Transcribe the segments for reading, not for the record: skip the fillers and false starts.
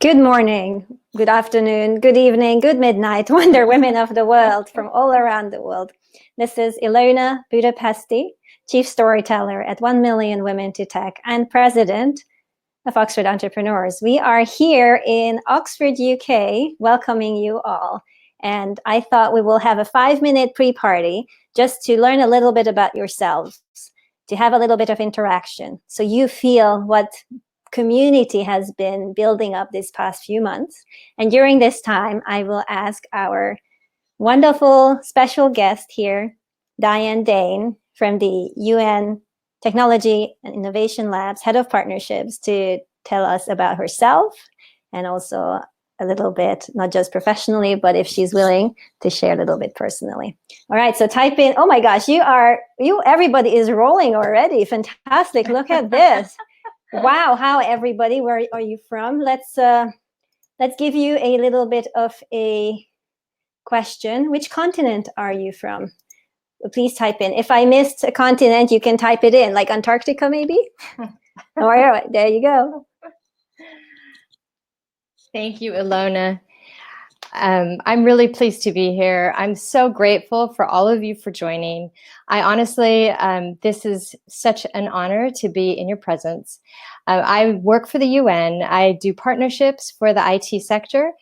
Good morning, good afternoon, good evening, good midnight, Wonder Women of the world from all around the world. This is Ilona Budapesti, Chief Storyteller at 1 Million Women to Tech and President of Oxford Entrepreneurs. We are here in Oxford, UK, welcoming you all. And I thought we will have a 5-minute pre-party just to learn a little bit about yourselves, to have a little bit of interaction, so you feel what community has been building up these past few months. And during this time, I will ask our wonderful special guest here, Diane Dane from the UN Technology and Innovation Labs, Head of Partnerships, to tell us about herself and also a little bit, not just professionally, but if she's willing to share a little bit personally. All right, so type in, oh my gosh, everybody is rolling already. Fantastic, look at this. Wow, how everybody, where are you from? Let's give you a little bit of a question. Which continent are you from? Please type in. If I missed a continent, you can type it in, like Antarctica maybe? All right, there you go. Thank you, Ilona. I'm really pleased to be here. I'm so grateful for all of you for joining. I honestly, this is such an honor to be in your presence. I work for the UN. I do partnerships for the IT sector.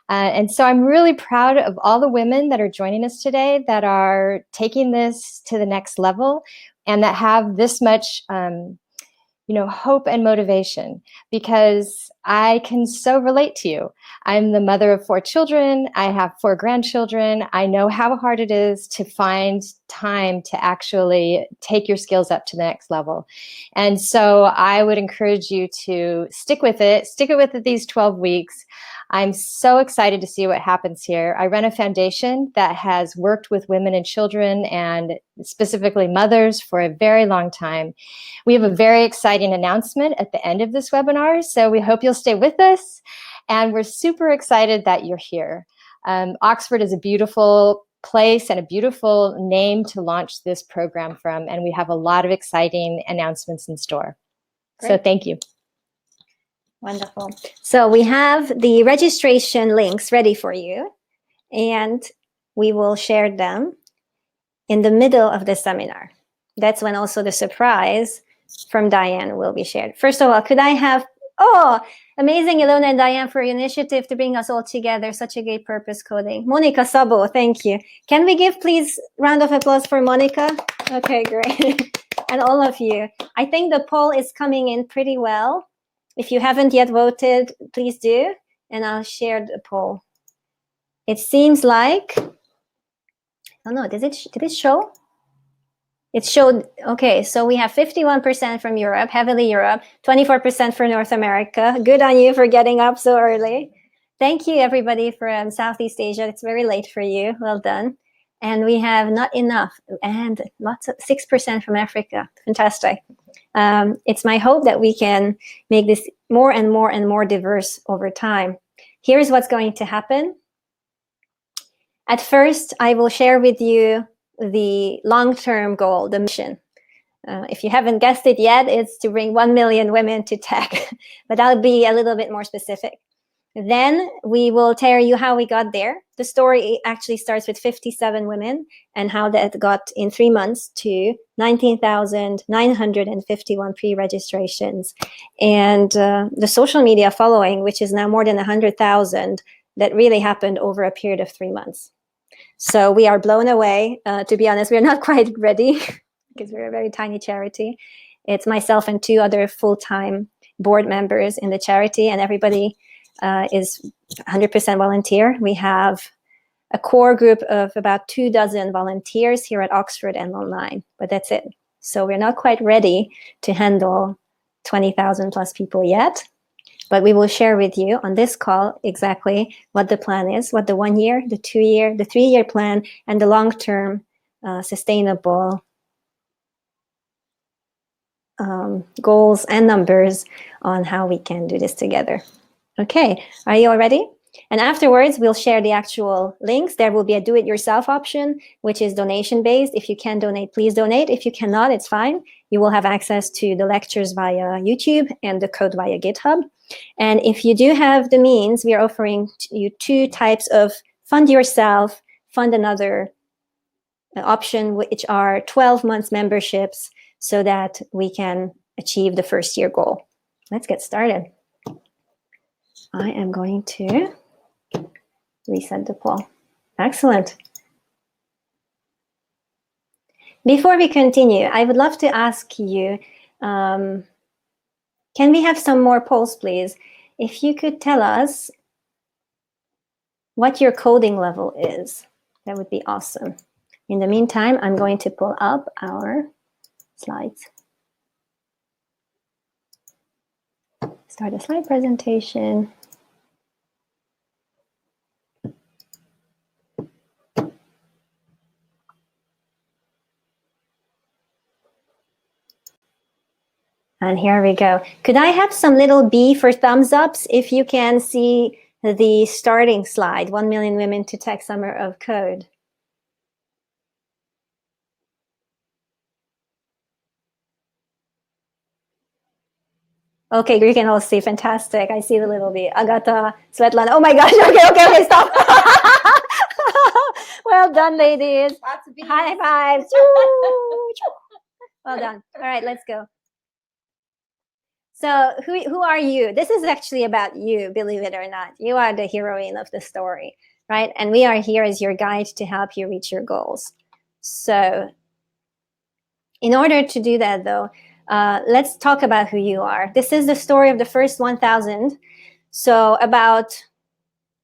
And so I'm really proud of all the women that are joining us today that are taking this to the next level and that have this much hope and motivation, because I can so relate to you. I'm the mother of 4 children. I have 4 grandchildren. I know how hard it is to find time to actually take your skills up to the next level. And so I would encourage you to stick with it these 12 weeks. I'm so excited to see what happens here. I run a foundation that has worked with women and children and specifically mothers for a very long time. We have a very exciting announcement at the end of this webinar, so we hope you'll stay with us. And we're super excited that you're here. Oxford is a beautiful place and a beautiful name to launch this program from, and we have a lot of exciting announcements in store. Great. So thank you. Wonderful. So we have the registration links ready for you, and we will share them in the middle of the seminar. That's when also the surprise from Diane will be shared. First of all, could I have, amazing Ilona and Diane for your initiative to bring us all together, such a great purpose coding. Monica Sabo, thank you. Can we give, please, round of applause for Monica? Okay, great. And all of you. I think the poll is coming in pretty well. If you haven't yet voted, please do, and I'll share the poll. It seems like, oh no, did it show? It showed, okay, so we have 51% from Europe, heavily Europe, 24% for North America. Good on you for getting up so early. Thank you, everybody from Southeast Asia. It's very late for you. Well done. And we have not enough, and lots of 6% from Africa. Fantastic. It's my hope that we can make this more and more and more diverse over time. Here's what's going to happen. At first, I will share with you the long-term goal, the mission. If you haven't guessed it yet, it's to bring 1 million women to tech, but I'll be a little bit more specific. Then we will tell you how we got there. The story actually starts with 57 women and how that got in 3 months to 19,951 pre-registrations. And the social media following, which is now more than 100,000, that really happened over a period of 3 months. So we are blown away. To be honest, we're not quite ready because we're a very tiny charity. It's myself and 2 other full-time board members in the charity, and everybody is 100% volunteer. We have a core group of about 24 volunteers here at Oxford and online, but that's it. So we're not quite ready to handle 20,000 plus people yet, but we will share with you on this call exactly what the plan is, what the 1 year, the 2 year, the 3 year plan, and the long-term sustainable goals and numbers on how we can do this together. Okay, are you all ready? And afterwards, we'll share the actual links. There will be a do-it-yourself option, which is donation-based. If you can donate, please donate. If you cannot, it's fine. You will have access to the lectures via YouTube and the code via GitHub. And if you do have the means, we are offering you 2 types of fund yourself, fund another option, which are 12 months memberships, so that we can achieve the first year goal. Let's get started. I am going to reset the poll. Excellent. Before we continue, I would love to ask you, can we have some more polls, please? If you could tell us what your coding level is, that would be awesome. In the meantime, I'm going to pull up our slides. Start a slide presentation. And here we go. Could I have some little B for thumbs ups if you can see the starting slide, 1 million women to tech summer of code? Okay, you can all see. Fantastic. I see the little B. Agata, Svetlana. Oh my gosh. Okay, stop. Well done, ladies. High fives. Well done. All right, let's go. So who are you? This is actually about you, believe it or not. You are the heroine of the story, right? And we are here as your guide to help you reach your goals. So in order to do that, though, let's talk about who you are. This is the story of the first 1,000. So out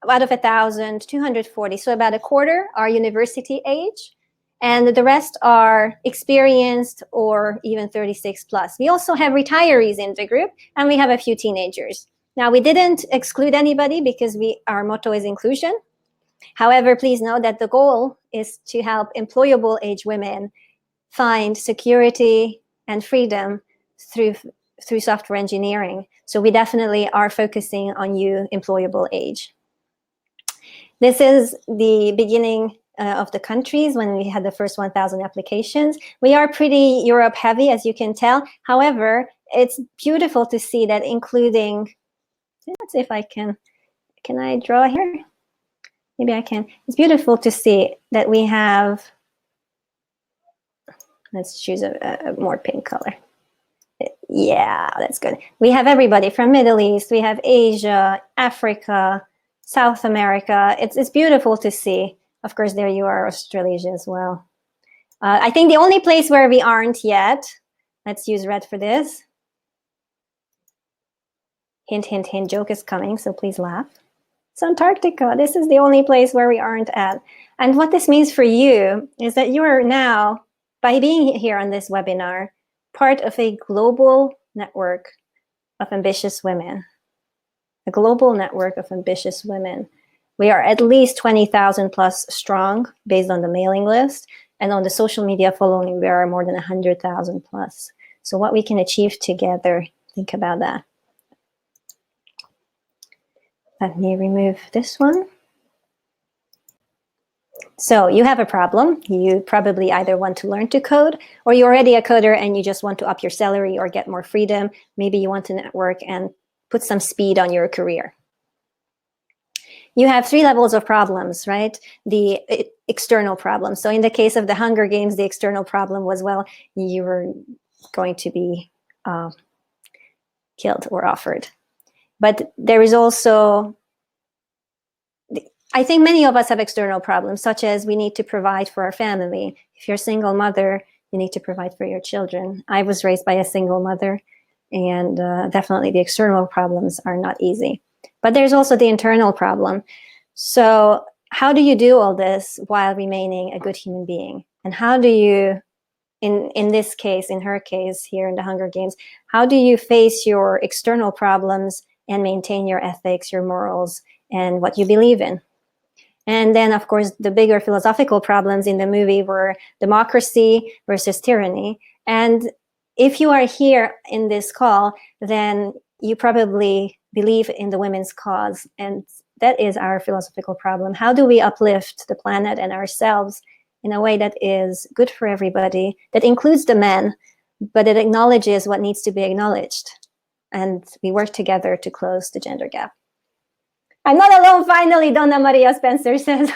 of 1,000, 240. So about a quarter are university age. And the rest are experienced or even 36 plus. We also have retirees in the group, and we have a few teenagers. Now, we didn't exclude anybody because our motto is inclusion. However, please know that the goal is to help employable age women find security and freedom through software engineering. So we definitely are focusing on you, employable age. This is the beginning of the countries when we had the first 1,000 applications. We are pretty Europe heavy, as you can tell. However, it's beautiful to see that including, let's see if I can I draw here? Maybe I can. It's beautiful to see that we have, let's choose a more pink color. Yeah, that's good. We have everybody from Middle East, we have Asia, Africa, South America. It's beautiful to see. Of course, there you are, Australasia as well. I think the only place where we aren't yet, let's use red for this. Hint, hint, hint, joke is coming, so please laugh. It's Antarctica. This is the only place where we aren't at. And what this means for you is that you are now, by being here on this webinar, part of a global network of ambitious women. A global network of ambitious women. We are at least 20,000 plus strong based on the mailing list. And on the social media following, we are more than 100,000 plus. So what we can achieve together, think about that. Let me remove this one. So you have a problem. You probably either want to learn to code, or you're already a coder and you just want to up your salary or get more freedom. Maybe you want to network and put some speed on your career. You have 3 levels of problems, right? The external problems. So in the case of the Hunger Games, the external problem was, well, you were going to be killed or offered. But there is also, I think many of us have external problems, such as we need to provide for our family. If you're a single mother, you need to provide for your children. I was raised by a single mother, and definitely the external problems are not easy. But there's also the internal problem. So how do you do all this while remaining a good human being? And how do you, in this case, in her case here in the Hunger Games, how do you face your external problems and maintain your ethics, your morals, and what you believe in? And then, of course, the bigger philosophical problems in the movie were democracy versus tyranny. And if you are here in this call, then you probably believe in the women's cause. And that is our philosophical problem. How do we uplift the planet and ourselves in a way that is good for everybody, that includes the men, but it acknowledges what needs to be acknowledged. And we work together to close the gender gap. I'm not alone, finally, Donna Maria Spencer says.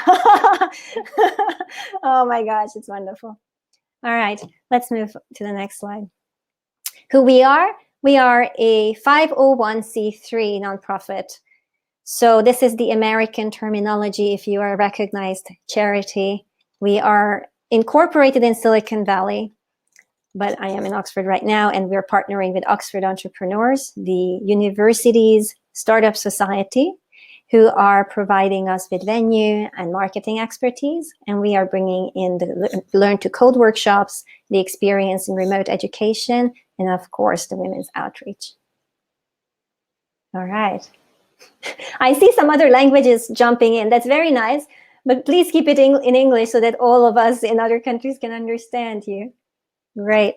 Oh my gosh, it's wonderful. All right, let's move to the next slide. Who we are? We are a 501c3 nonprofit. So this is the American terminology if you are a recognized charity. We are incorporated in Silicon Valley, but I am in Oxford right now, and we're partnering with Oxford Entrepreneurs, the university's startup society, who are providing us with venue and marketing expertise. And we are bringing in the Learn to Code workshops, the experience in remote education, and of course, the women's outreach. All right. I see some other languages jumping in. That's very nice, but please keep it in English so that all of us in other countries can understand you. Great.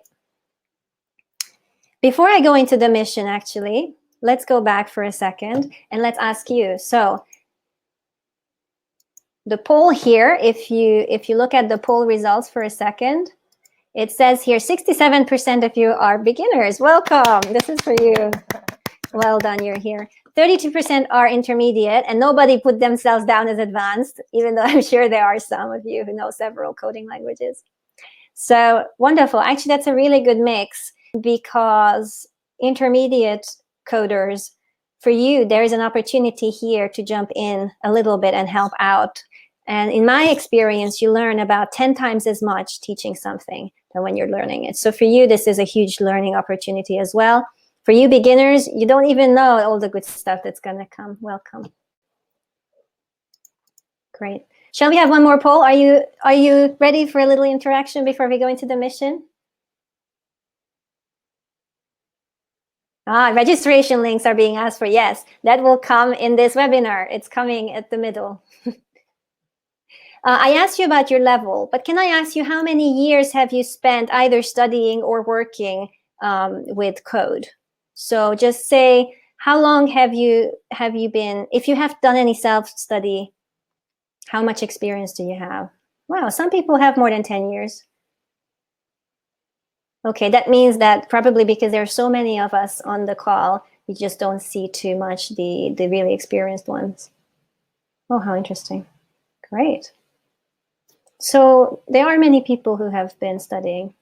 Before I go into the mission, actually, let's go back for a second and let's ask you. So the poll here, if you look at the poll results for a second, it says here 67% of you are beginners. Welcome. This is for you. Well done, you're here. 32% are intermediate, and nobody put themselves down as advanced, even though I'm sure there are some of you who know several coding languages. So wonderful. Actually, that's a really good mix, because intermediate coders, for you, there is an opportunity here to jump in a little bit and help out. And in my experience, you learn about 10 times as much teaching something than when you're learning it. So for you, this is a huge learning opportunity as well. For you beginners, you don't even know all the good stuff that's going to come. Welcome. Great. Shall we have one more poll? Are you ready for a little interaction before we go into the mission? Registration links are being asked for. Yes, that will come in this webinar. It's coming at the middle. I asked you about your level, but can I ask you, how many years have you spent either studying or working with code? So just say, how long have you been, if you have done any self-study, how much experience do you have? Wow, some people have more than 10 years. Okay, that means that probably because there are so many of us on the call, you just don't see too much the really experienced ones. Oh, how interesting. Great. So there are many people who have been studying.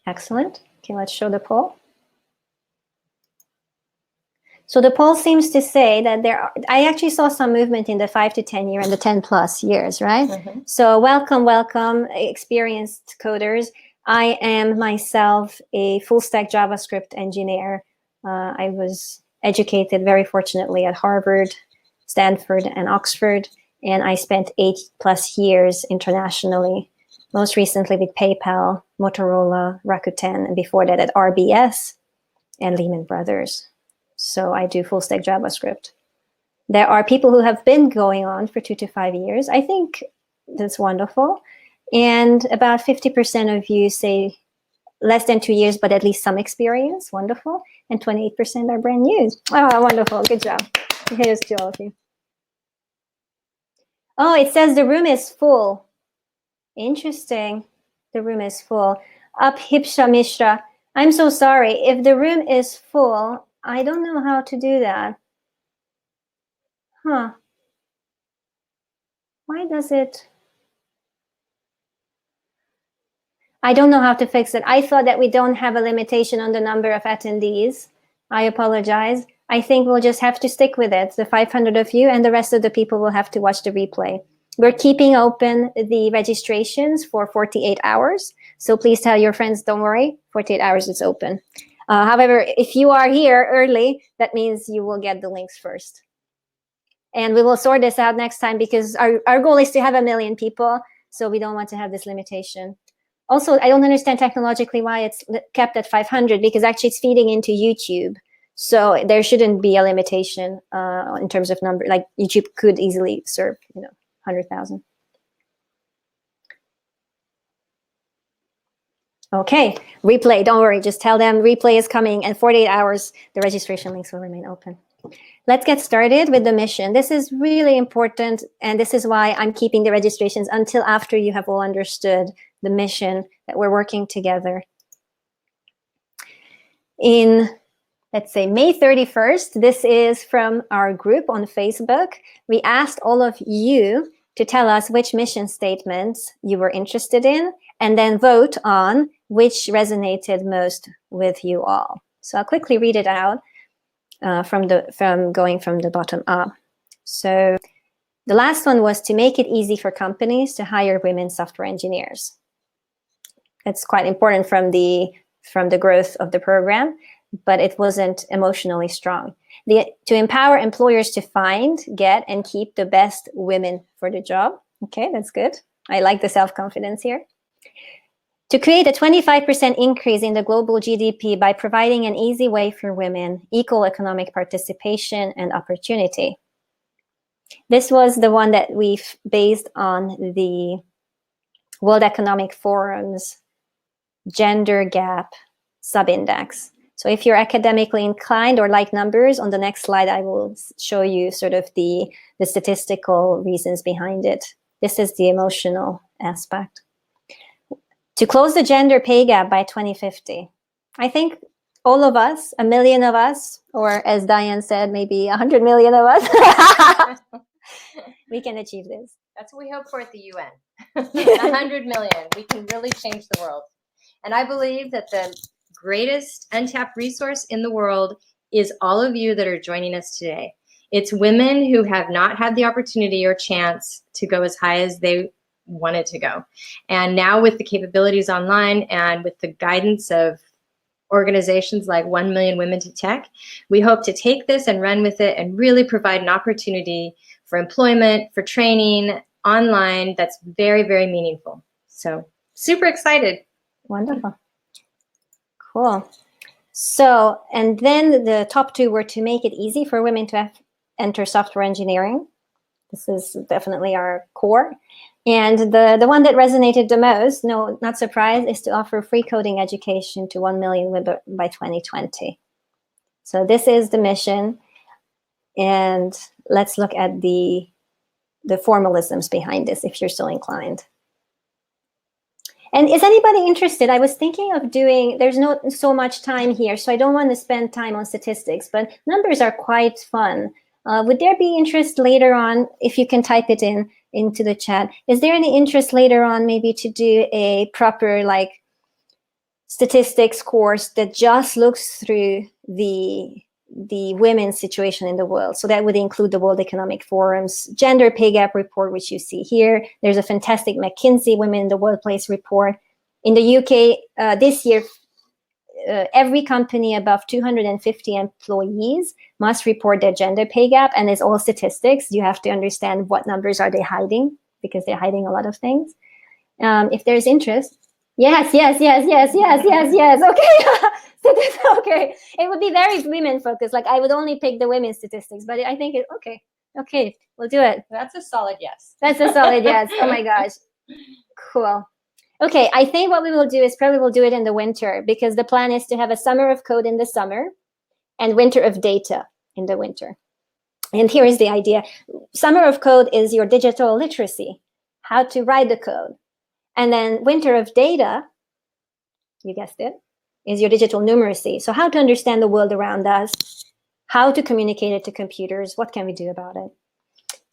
Excellent. Okay, let's show the poll. So the poll seems to say that I actually saw some movement in the 5 to 10 year and the 10 plus years, right? Mm-hmm. So welcome, experienced coders. I am myself a full stack JavaScript engineer. I was educated very fortunately at Harvard, Stanford, and Oxford. And I spent 8+ years internationally, most recently with PayPal, Motorola, Rakuten, and before that at RBS and Lehman Brothers. So I do full stack JavaScript. There are people who have been going on for 2 to 5 years. I think that's wonderful. And about 50% of you say less than 2 years, but at least some experience. Wonderful. And 28% are brand new. Oh, wonderful. Good job. Here's to all of you. Oh, it says the room is full. Interesting. The room is full. Hipsha Mishra. I'm so sorry. If the room is full, I don't know how to do that. Huh. Why does it? I don't know how to fix it. I thought that we don't have a limitation on the number of attendees. I apologize. I think we'll just have to stick with it. The 500 of you and the rest of the people will have to watch the replay. We're keeping open the registrations for 48 hours. So please tell your friends, don't worry, 48 hours is open. However, if you are here early, that means you will get the links first. And we will sort this out next time, because our goal is to have 1 million people. So we don't want to have this limitation. Also, I don't understand technologically why it's kept at 500, because actually it's feeding into YouTube. So there shouldn't be a limitation in terms of number. Like YouTube could easily serve, 100,000. Okay, replay, don't worry, just tell them replay is coming, and 48 hours, the registration links will remain open. Let's get started with the mission. This is really important, and this is why I'm keeping the registrations until after you have all understood the mission that we're working together. In, let's say, May 31st, this is from our group on Facebook. We asked all of you to tell us which mission statements you were interested in, and then vote on which resonated most with you all. So I'll quickly read it out from going from the bottom up. So the last one was to make it easy for companies to hire women software engineers. It's quite important from the growth of the program, but it wasn't emotionally strong. To empower employers to find, get, and keep the best women for the job. Okay, that's good. I like the self-confidence here. To create a 25% increase in the global GDP by providing an easy way for women, equal economic participation and opportunity. This was the one that we've based on the World Economic Forum's gender gap subindex. So if you're academically inclined or like numbers, on the next slide, I will show you sort of the statistical reasons behind it. This is the emotional aspect. To close the gender pay gap by 2050. I think all of us, 1 million of us, or as Diane said, maybe 100 million of us, we can achieve this. That's what we hope for at the UN. 100 million. We can really change the world. And I believe that the greatest untapped resource in the world is all of you that are joining us today. It's women who have not had the opportunity or chance to go as high as they wanted to go. And now with the capabilities online and with the guidance of organizations like 1 Million Women to Tech, we hope to take this and run with it and really provide an opportunity for employment, for training online that's very, very meaningful. So super excited. Wonderful. Cool. So, and then the top two were to make it easy for women to enter software engineering. This is definitely our core. And the one that resonated the most, no, not surprised, is to offer free coding education to 1 million women by 2020. So this is the mission. And let's look at the formalisms behind this, if you're so inclined. And is anybody interested? I was thinking of doing, there's not so much time here, so I don't want to spend time on statistics, but numbers are quite fun. Would there be interest later on, if you can type it into the chat, is there any interest later on maybe to do a proper like statistics course that just looks through the women's situation in the world? So that would include the World Economic Forum's gender pay gap report, which you see here. There's a fantastic McKinsey Women in the Workplace report. In the UK, this year, every company above 250 employees must report their gender pay gap, and it's all statistics. You have to understand what numbers are they hiding, because they're hiding a lot of things. If there's interest, yes. Okay. Okay. It would be very women focused. Like I would only pick the women's statistics, but I think okay, we'll do it. That's a solid yes. That's a solid yes. Oh my gosh. Cool. Okay, I think what we will do is probably we'll do it in the winter, because the plan is to have a summer of code in the summer and winter of data in the winter. And here is the idea. Summer of code is your digital literacy, how to write the code. And then winter of data, you guessed it, is your digital numeracy. So how to understand the world around us, how to communicate it to computers, what can we do about it?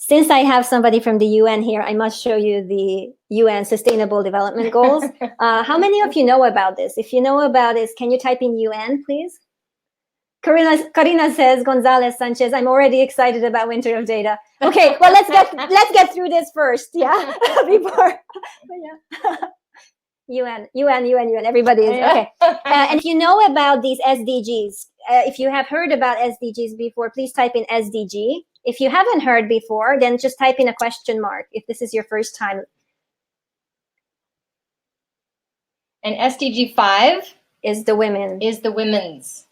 Since I have somebody from the UN here, I must show you the UN Sustainable Development Goals. How many of you know about this? If you know about this, can you type in UN, please? Karina says, Gonzalez Sanchez, I'm already excited about winter of data. Okay, well, let's get through this first, yeah? Before, yeah. UN, everybody is, okay. And if you know about these SDGs, if you have heard about SDGs before, please type in SDG. If you haven't heard before, then just type in a question mark if this is your first time. And SDG 5 is the women. Is the women's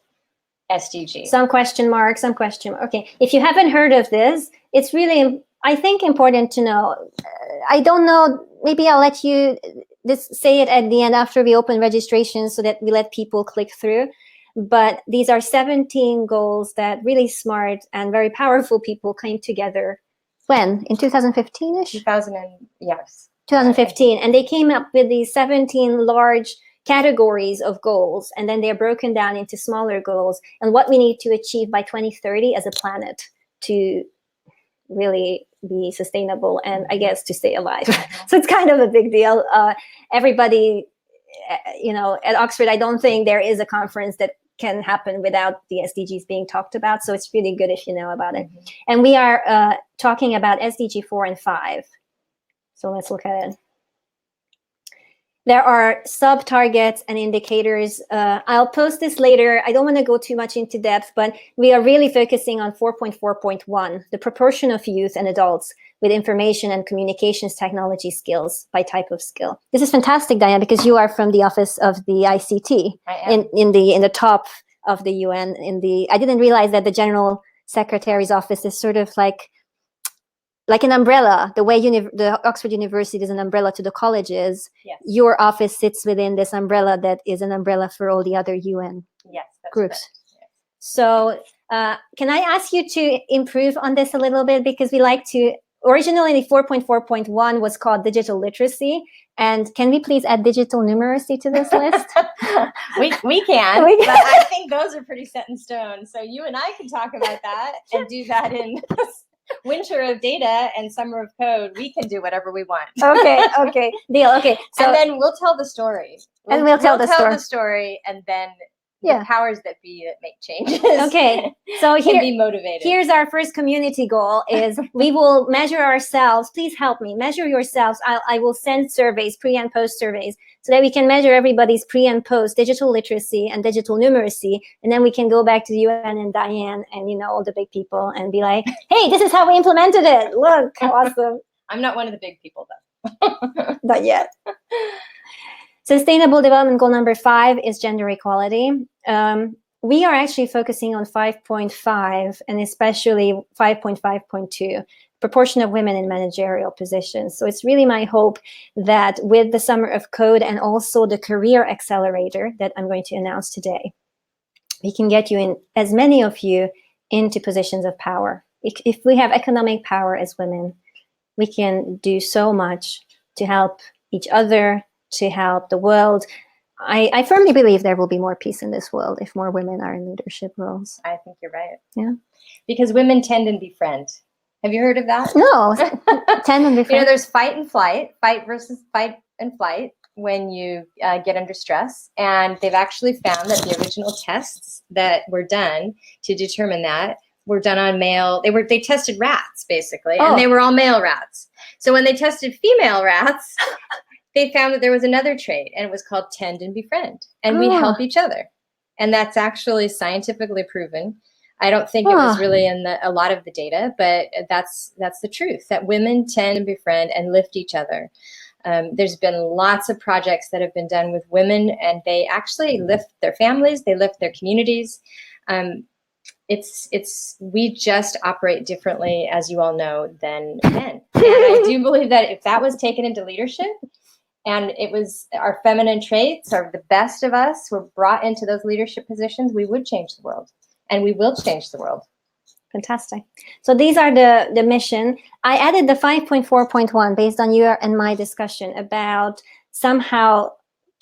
SDG. Some question mark. Okay, if you haven't heard of this, it's really, I think, important to know. I don't know, maybe I'll let you say it at the end after we open registration so that we let people click through. But these are 17 goals that really smart and very powerful people came together. When? In 2015-ish? Yes. 2015, and they came up with these 17 large categories of goals, and then they're broken down into smaller goals and what we need to achieve by 2030 as a planet to really be sustainable and I guess to stay alive. So it's kind of a big deal. Everybody, at Oxford, I don't think there is a conference that can happen without the SDGs being talked about. So it's really good if you know about it. And we are talking about SDG 4 and 5. So let's look at it. There are sub-targets and indicators. I'll post this later. I don't want to go too much into depth, but we are really focusing on 4.4.1, the proportion of youth and adults with information and communications technology skills by type of skill. This is fantastic, Diane, because you are from the office of the ICT in the top of the UN. I didn't realize that the General Secretary's office is sort of like an umbrella, the way the Oxford University is an umbrella to the colleges. Yes. Your office sits within this umbrella that is an umbrella for all the other UN groups. Yes. So can I ask you to improve on this a little bit? Because we like to, originally 4.4.1 was called digital literacy. And can we please add digital numeracy to this list? we can, but I think those are pretty set in stone. So you and I can talk about that and do that in winter of data and summer of code. We can do whatever we want. Okay, deal. Okay, so and then we'll tell the story. We'll tell the story, and then the powers that be that make changes. Okay, so can be motivated. Here's our first community goal: is we will measure ourselves. Please help me measure yourselves. I will send surveys, pre and post surveys, so that we can measure everybody's pre and post digital literacy and digital numeracy, and then we can go back to the UN and Diane and all the big people and be like, hey, this is how we implemented it. Look, awesome. I'm not one of the big people though. Not yet. Sustainable Development Goal number 5 is gender equality. We are actually focusing on 5.5 and especially 5.5.2, proportion of women in managerial positions. So it's really my hope that with the Summer of Code and also the Career Accelerator that I'm going to announce today, we can get as many of you into positions of power. If we have economic power as women, we can do so much to help each other, to help the world. I firmly believe there will be more peace in this world if more women are in leadership roles. I think you're right. Yeah. Because women tend and befriend. Have you heard of that? No. Tend and befriend. There's fight and flight, fight versus fight and flight when you get under stress. And they've actually found that the original tests that were done to determine that were done on male. They tested rats basically, and they were all male rats. So when they tested female rats, they found that there was another trait, and it was called tend and befriend, and we help each other. And that's actually scientifically proven. I don't think it was really in a lot of the data, but that's the truth, that women tend and befriend and lift each other. There's been lots of projects that have been done with women, and they actually lift their families, they lift their communities. We just operate differently, as you all know, than men. And I do believe that if that was taken into leadership, and it was our feminine traits, or the best of us were brought into those leadership positions, we would change the world, and we will change the world. Fantastic. So these are the mission. I added the 5.4.1 based on your and my discussion about somehow,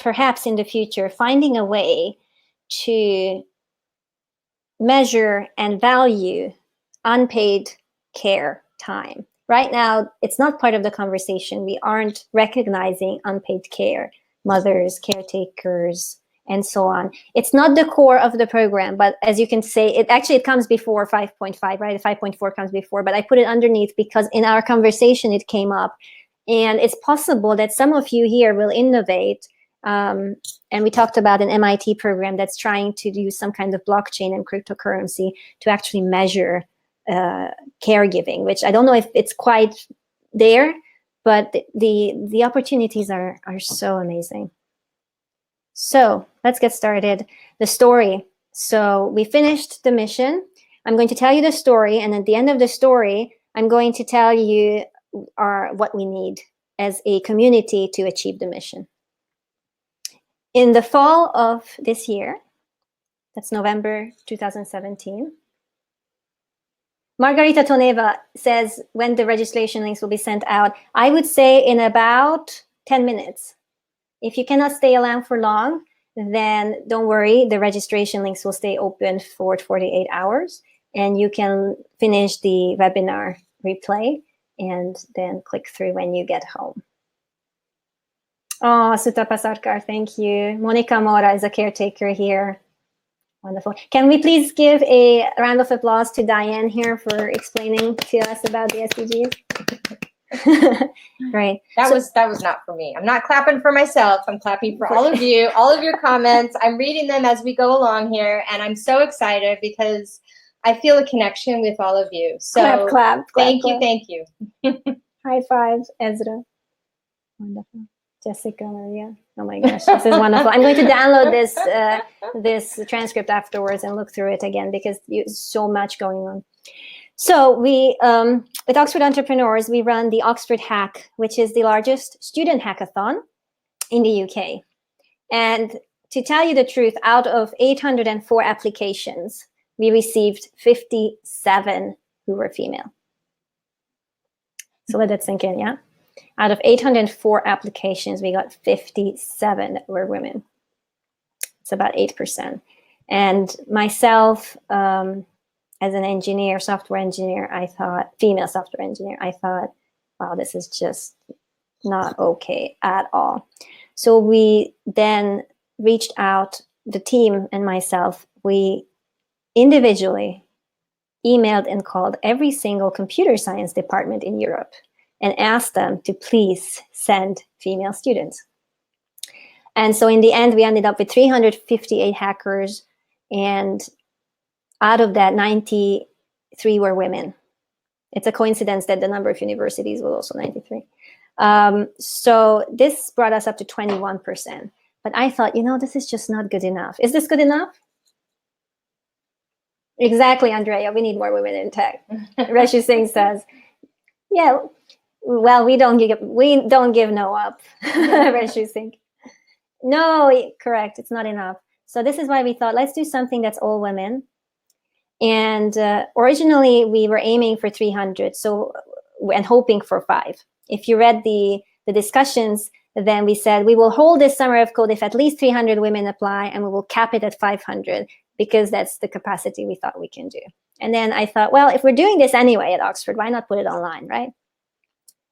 perhaps in the future, finding a way to measure and value unpaid care time. Right now, it's not part of the conversation. We aren't recognizing unpaid care, mothers, caretakers, and so on. It's not the core of the program, but as you can say, it comes before 5.5, right? 5.4 comes before, but I put it underneath because in our conversation, it came up. And it's possible that some of you here will innovate. And we talked about an MIT program that's trying to do some kind of blockchain and cryptocurrency to actually measure caregiving, which I don't know if it's quite there, but the opportunities are so amazing. So let's get started. The story. So we finished the mission. I'm going to tell you the story, and at the end of the story, I'm going to tell you what we need as a community to achieve the mission. In the fall of this year, that's November 2017, Margarita Toneva says when the registration links will be sent out. I would say in about 10 minutes. If you cannot stay around for long, then don't worry. The registration links will stay open for 48 hours, and you can finish the webinar replay and then click through when you get home. Oh, Sutta Pasarkar, thank you. Monica Mora is a caretaker here. Wonderful. Can we please give a round of applause to Diane here for explaining to us about the SDGs? Great. That was not for me. I'm not clapping for myself. I'm clapping for all of you, all of your comments. I'm reading them as we go along here, and I'm so excited because I feel a connection with all of you. So clap, thank clap. you. High fives, Ezra. Wonderful. Jessica, Maria. Oh my gosh, this is wonderful. I'm going to download this transcript afterwards and look through it again because there's so much going on. So we, with Oxford Entrepreneurs, we run the Oxford Hack, which is the largest student hackathon in the UK. And to tell you the truth, out of 804 applications, we received 57 who were female. So let that sink in, yeah? Out of 804 applications, we got 57 that were women. It's about 8%. And myself, as an engineer, software engineer, I thought, female software engineer, I thought, wow, this is just not okay at all. So we then reached out, the team and myself, we individually emailed and called every single computer science department in Europe and asked them to please send female students. And so in the end, we ended up with 358 hackers, and out of that, 93 were women. It's a coincidence that the number of universities was also 93. So this brought us up to 21%. But I thought, this is just not good enough. Is this good enough? Exactly, Andrea. We need more women in tech. Reshu Singh says, yeah, well, we don't give no up. Reshu Singh. No, correct. It's not enough. So this is why we thought, let's do something that's all women. And originally, we were aiming for 300, and hoping for 5. If you read the discussions, then we said we will hold this summer of code if at least 300 women apply, and we will cap it at 500 because that's the capacity we thought we can do. And then I thought, well, if we're doing this anyway at Oxford, why not put it online, right?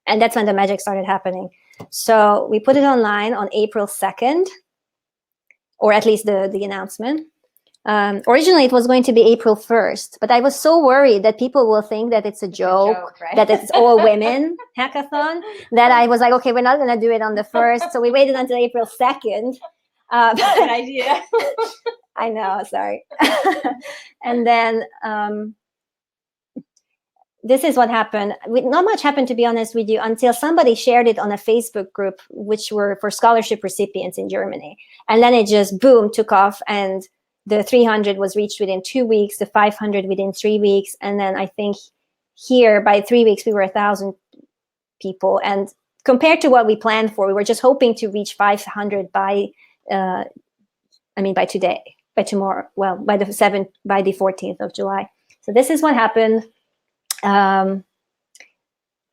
And that's when the magic started happening. So we put it online on April 2nd, or at least the announcement. Originally, it was going to be April 1st, but I was so worried that people will think that it's a joke, right? That it's all women hackathon, that I was like, okay, we're not going to do it on the 1st. So we waited until April 2nd. That's an idea. I know, sorry. And then this is what happened. Not much happened, to be honest with you, until somebody shared it on a Facebook group, which were for scholarship recipients in Germany. And then it just, boom, took off, and the 300 was reached within 2 weeks, the 500 within 3 weeks. And then I think here, by 3 weeks, we were 1,000 people. And compared to what we planned for, we were just hoping to reach 500 by today, by tomorrow, well, by the 14th of July. So this is what happened. And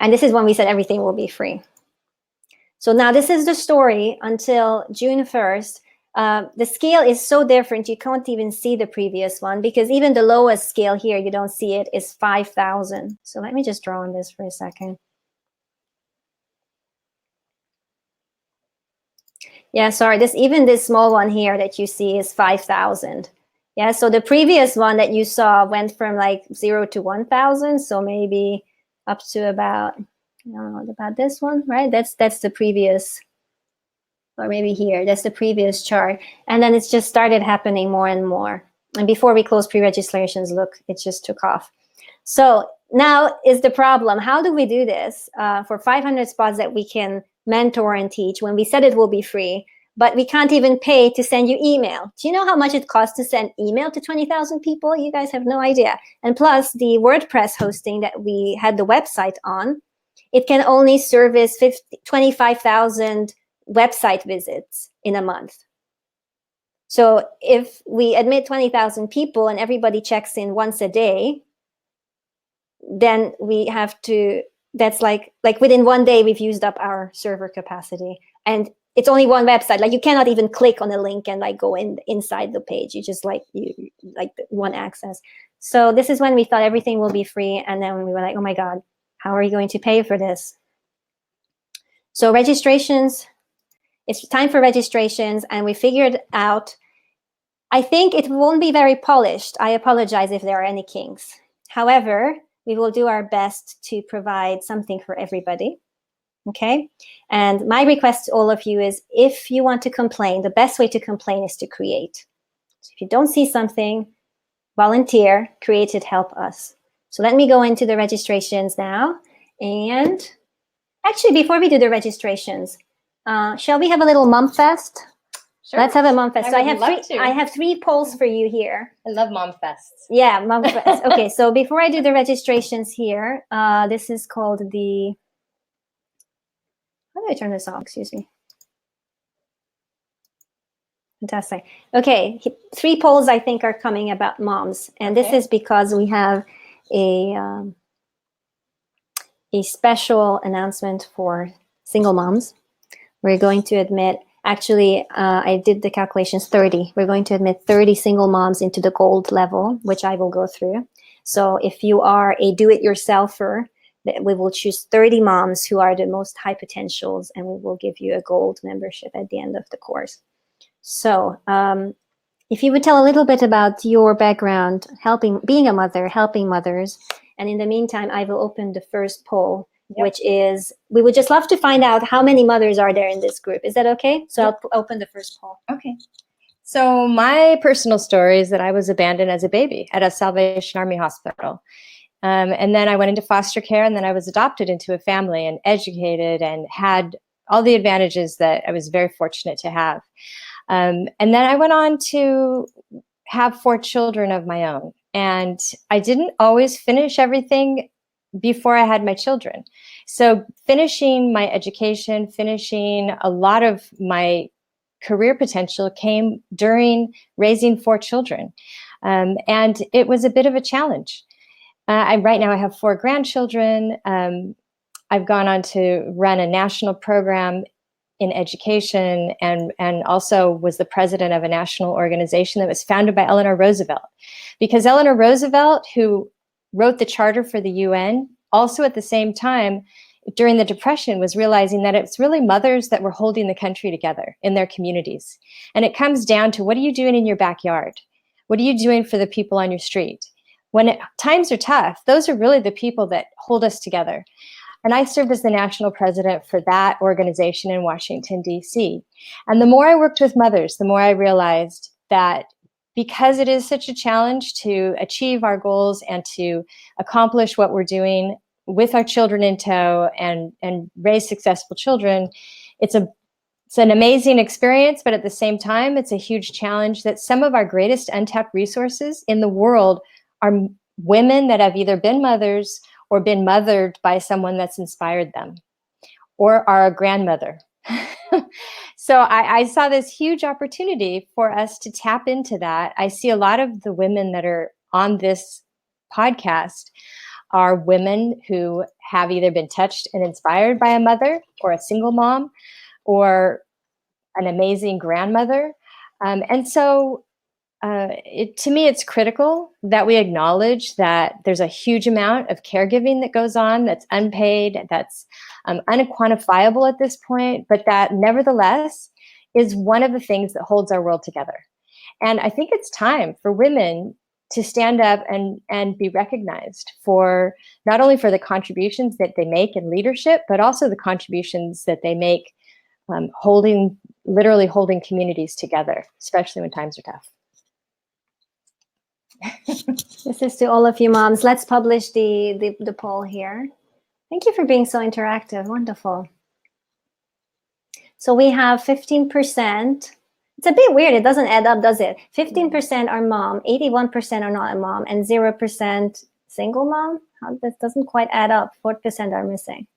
this is when we said everything will be free. So now this is the story until June 1st. The scale is so different, you can't even see the previous one, because even the lowest scale here, you don't see it, is 5,000. So let me just draw on this for a second. Yeah, sorry, even this small one here that you see is 5,000. Yeah, so the previous one that you saw went from like 0 to 1,000, so maybe up to about, I don't know, about this one, right? That's the previous, or maybe here, that's the previous chart. And then it's just started happening more and more. And before we closed pre-registrations, look, it just took off. So now is the problem. How do we do this for 500 spots that we can mentor and teach when we said it will be free, but we can't even pay to send you email? Do you know how much it costs to send email to 20,000 people? You guys have no idea. And plus the WordPress hosting that we had the website on, it can only service 25,000 website visits in a month. So if we admit 20,000 people and everybody checks in once a day, then we have to, that's like within one day we've used up our server capacity, and it's only one website. Like you cannot even click on a link and like go inside the page. You just like one access. So this is when we thought everything will be free, and then we were like, oh my god, how are you going to pay for this? So registrations, it's time for registrations, and we figured out, I think it won't be very polished. I apologize if there are any kinks. However, we will do our best to provide something for everybody. Okay? And my request to all of you is, if you want to complain, the best way to complain is to create. So if you don't see something, volunteer, create it, help us. So let me go into the registrations now. And actually, before we do the registrations, shall we have a little Mom Fest? Sure. Let's have a Mom Fest. I So would I have three polls for you here. I love Mom Fests. Yeah, Mom Fest. Okay, so before I do the registrations here, this is called the, how do I turn this off? Excuse me. Fantastic. Okay, three polls I think are coming about moms, and this is because we have a special announcement for single moms. We're going to admit, actually, I did the calculations, 30. We're going to admit 30 single moms into the gold level, which I will go through. So if you are a do-it-yourselfer, we will choose 30 moms who are the most high potentials, and we will give you a gold membership at the end of the course. So if you would tell a little bit about your background, being a mother, helping mothers, and in the meantime, I will open the first poll, which is, we would just love to find out how many mothers are there in this group. Is that okay? So I'll open the first poll. Okay. So my personal story is that I was abandoned as a baby at a Salvation Army hospital. And then I went into foster care, and then I was adopted into a family and educated and had all the advantages that I was very fortunate to have. And then I went on to have 4 children of my own. And I didn't always finish everything before I had my children. So finishing my education, finishing a lot of my career potential came during raising 4 children. And it was a bit of a challenge. Right now I have 4 grandchildren. I've gone on to run a national program in education, and also was the president of a national organization that was founded by Eleanor Roosevelt. Because Eleanor Roosevelt, who wrote the charter for the UN, also at the same time during the Depression was realizing that it's really mothers that were holding the country together in their communities. And it comes down to, what are you doing in your backyard? What are you doing for the people on your street? When times are tough, those are really the people that hold us together. And I served as the national president for that organization in Washington, D.C. And the more I worked with mothers, the more I realized that because it is such a challenge to achieve our goals and to accomplish what we're doing with our children in tow and raise successful children, it's an amazing experience, but at the same time, it's a huge challenge that some of our greatest untapped resources in the world are women that have either been mothers or been mothered by someone that's inspired them, or are a grandmother. So I saw this huge opportunity for us to tap into that. I see a lot of the women that are on this podcast are women who have either been touched and inspired by a mother, or a single mom, or an amazing grandmother. And so to me, it's critical that we acknowledge that there's a huge amount of caregiving that goes on that's unpaid, that's unquantifiable at this point, but that nevertheless is one of the things that holds our world together. And I think it's time for women to stand up and be recognized for not only for the contributions that they make in leadership, but also the contributions that they make literally holding communities together, especially when times are tough. This is to all of you moms. Let's publish the poll here. Thank you for being so interactive. Wonderful. So we have 15%. It's a bit weird. It doesn't add up, does it? 15% are mom, 81% are not a mom, and 0% single mom. That doesn't quite add up. 4% are missing.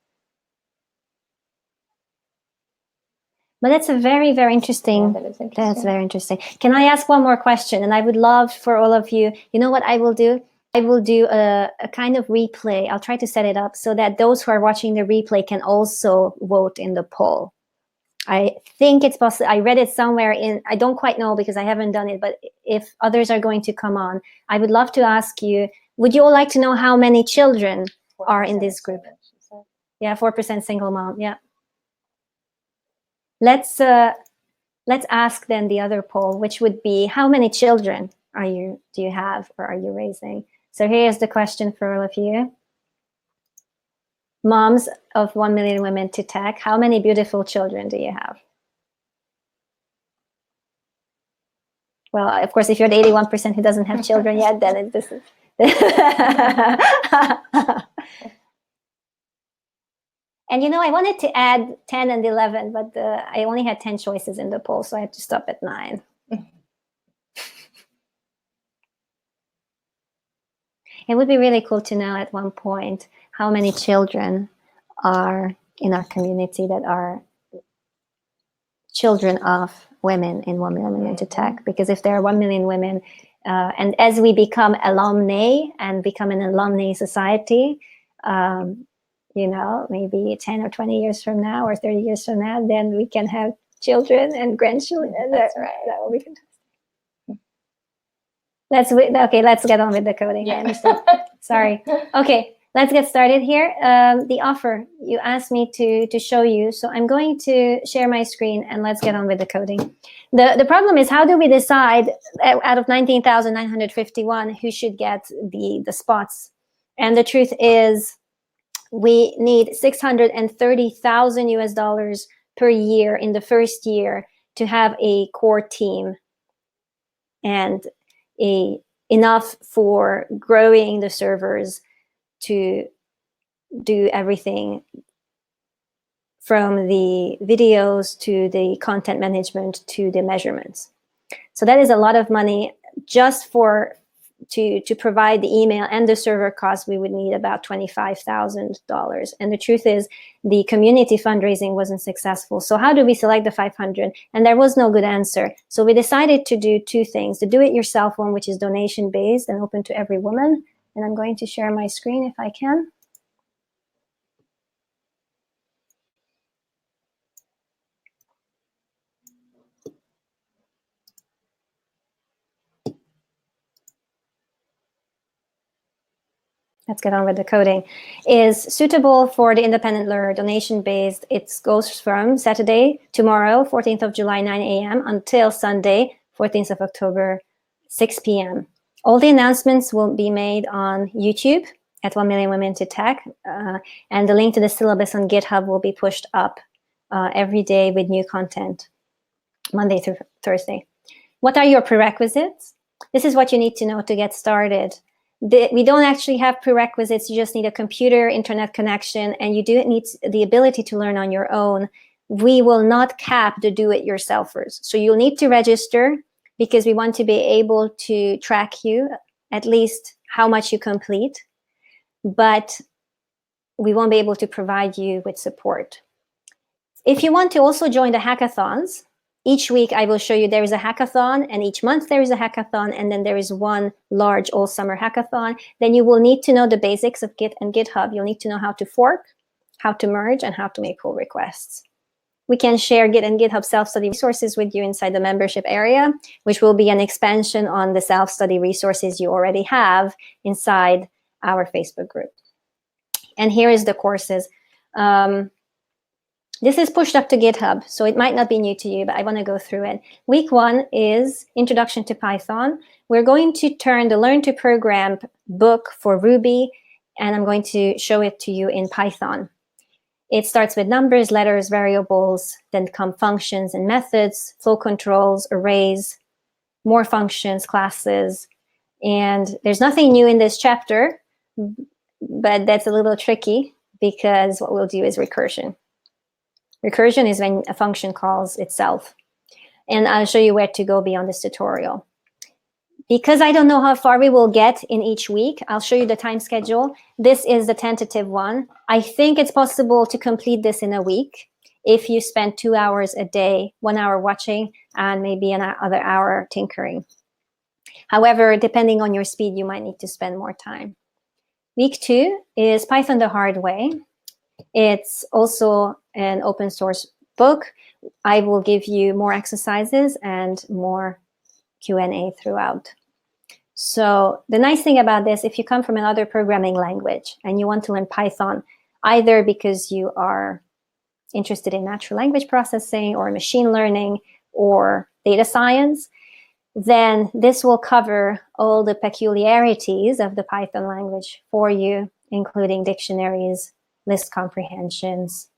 But that's a very, very interesting. Yeah, that is interesting. That's very interesting. Can I ask one more question? And I would love for all of you, you know what I will do? I will do a kind of replay. I'll try to set it up so that those who are watching the replay can also vote in the poll. I think it's possible. I read it somewhere I don't quite know because I haven't done it, but if others are going to come on, I would love to ask you, would you all like to know how many children are in this group? Yeah, 4% single mom, yeah. Let's ask then the other poll, which would be, how many children do you have or are you raising? So here's the question for all of you. Moms of 1 million women to tech, how many beautiful children do you have? Well, of course, if you're the 81% who doesn't have children yet, then this is... And I wanted to add 10 and 11, but I only had 10 choices in the poll, so I had to stop at 9. It would be really cool to know at one point how many children are in our community that are children of women in 1 million women to tech. Because if there are 1 million women, and as we become alumni and become an alumni society, maybe 10 or 20 years from now or 30 years from now, then we can have children and grandchildren. That's right. That will be fantastic. Let's get on with the coding. Yeah. I understand. Sorry. Okay, let's get started here. The offer, you asked me to show you, so I'm going to share my screen and let's get on with the coding. The problem is, how do we decide out of 19,951 who should get the spots? And the truth is, we need 630,000 US dollars per year in the first year to have a core team and enough for growing the servers to do everything from the videos to the content management to the measurements. So that is a lot of money just to provide the email and the server costs. We would need about $25,000. And the truth is, the community fundraising wasn't successful. So how do we select the 500? And there was no good answer. So we decided to do two things: the do-it-yourself one, which is donation-based and open to every woman. And I'm going to share my screen if I can. Let's get on with the coding, is suitable for the independent learner, donation-based. It goes from Saturday, tomorrow, 14th of July, 9 a.m. until Sunday, 14th of October, 6 p.m. All the announcements will be made on YouTube at 1 Million Women to Tech, and the link to the syllabus on GitHub will be pushed up every day with new content, Monday through Thursday. What are your prerequisites? This is what you need to know to get started. We don't actually have prerequisites. You just need a computer, internet connection, and you do need the ability to learn on your own. We will not cap the do-it-yourselfers. So you'll need to register because we want to be able to track you, at least how much you complete, but we won't be able to provide you with support. If you want to also join the hackathons, each week I will show you there is a hackathon, and each month there is a hackathon, and then there is one large all-summer hackathon. Then you will need to know the basics of Git and GitHub. You'll need to know how to fork, how to merge, and how to make pull requests. We can share Git and GitHub self-study resources with you inside the membership area, which will be an expansion on the self-study resources you already have inside our Facebook group. And here is the courses. This is pushed up to GitHub, so it might not be new to you, but I want to go through it. Week 1 is Introduction to Python. We're going to turn the Learn to Program book for Ruby, and I'm going to show it to you in Python. It starts with numbers, letters, variables, then come functions and methods, flow controls, arrays, more functions, classes. And there's nothing new in this chapter, but that's a little tricky because what we'll do is recursion. Recursion is when a function calls itself. And I'll show you where to go beyond this tutorial. Because I don't know how far we will get in each week, I'll show you the time schedule. This is the tentative one. I think it's possible to complete this in a week if you spend 2 hours a day, 1 hour watching, and maybe another hour tinkering. However, depending on your speed, you might need to spend more time. Week 2 is Python the Hard Way. It's also an open source book. I will give you more exercises and more Q&A throughout. So the nice thing about this, if you come from another programming language and you want to learn Python, either because you are interested in natural language processing or machine learning or data science, then this will cover all the peculiarities of the Python language for you, including dictionaries, list comprehensions,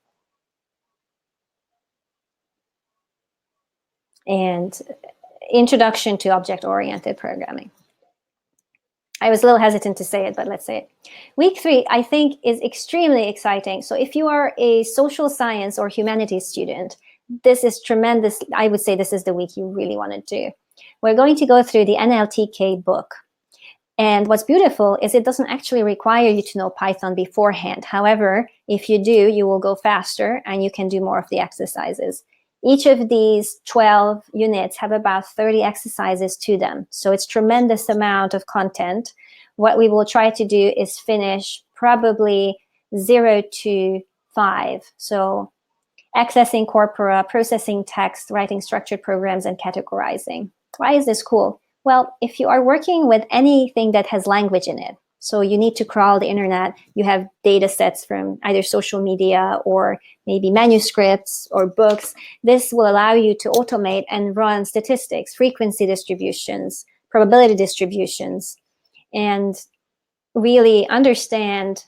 and introduction to object-oriented programming. I was a little hesitant to say it, but let's say it. Week 3, I think, is extremely exciting. So if you are a social science or humanities student, this is tremendous. I would say this is the week you really want to do. We're going to go through the NLTK book. And what's beautiful is it doesn't actually require you to know Python beforehand. However, if you do, you will go faster and you can do more of the exercises. Each of these 12 units have about 30 exercises to them. So it's tremendous amount of content. What we will try to do is finish probably 0 to 5. So accessing corpora, processing text, writing structured programs, and categorizing. Why is this cool? Well, if you are working with anything that has language in it, so you need to crawl the internet, you have data sets from either social media or maybe manuscripts or books, this will allow you to automate and run statistics, frequency distributions, probability distributions, and really understand,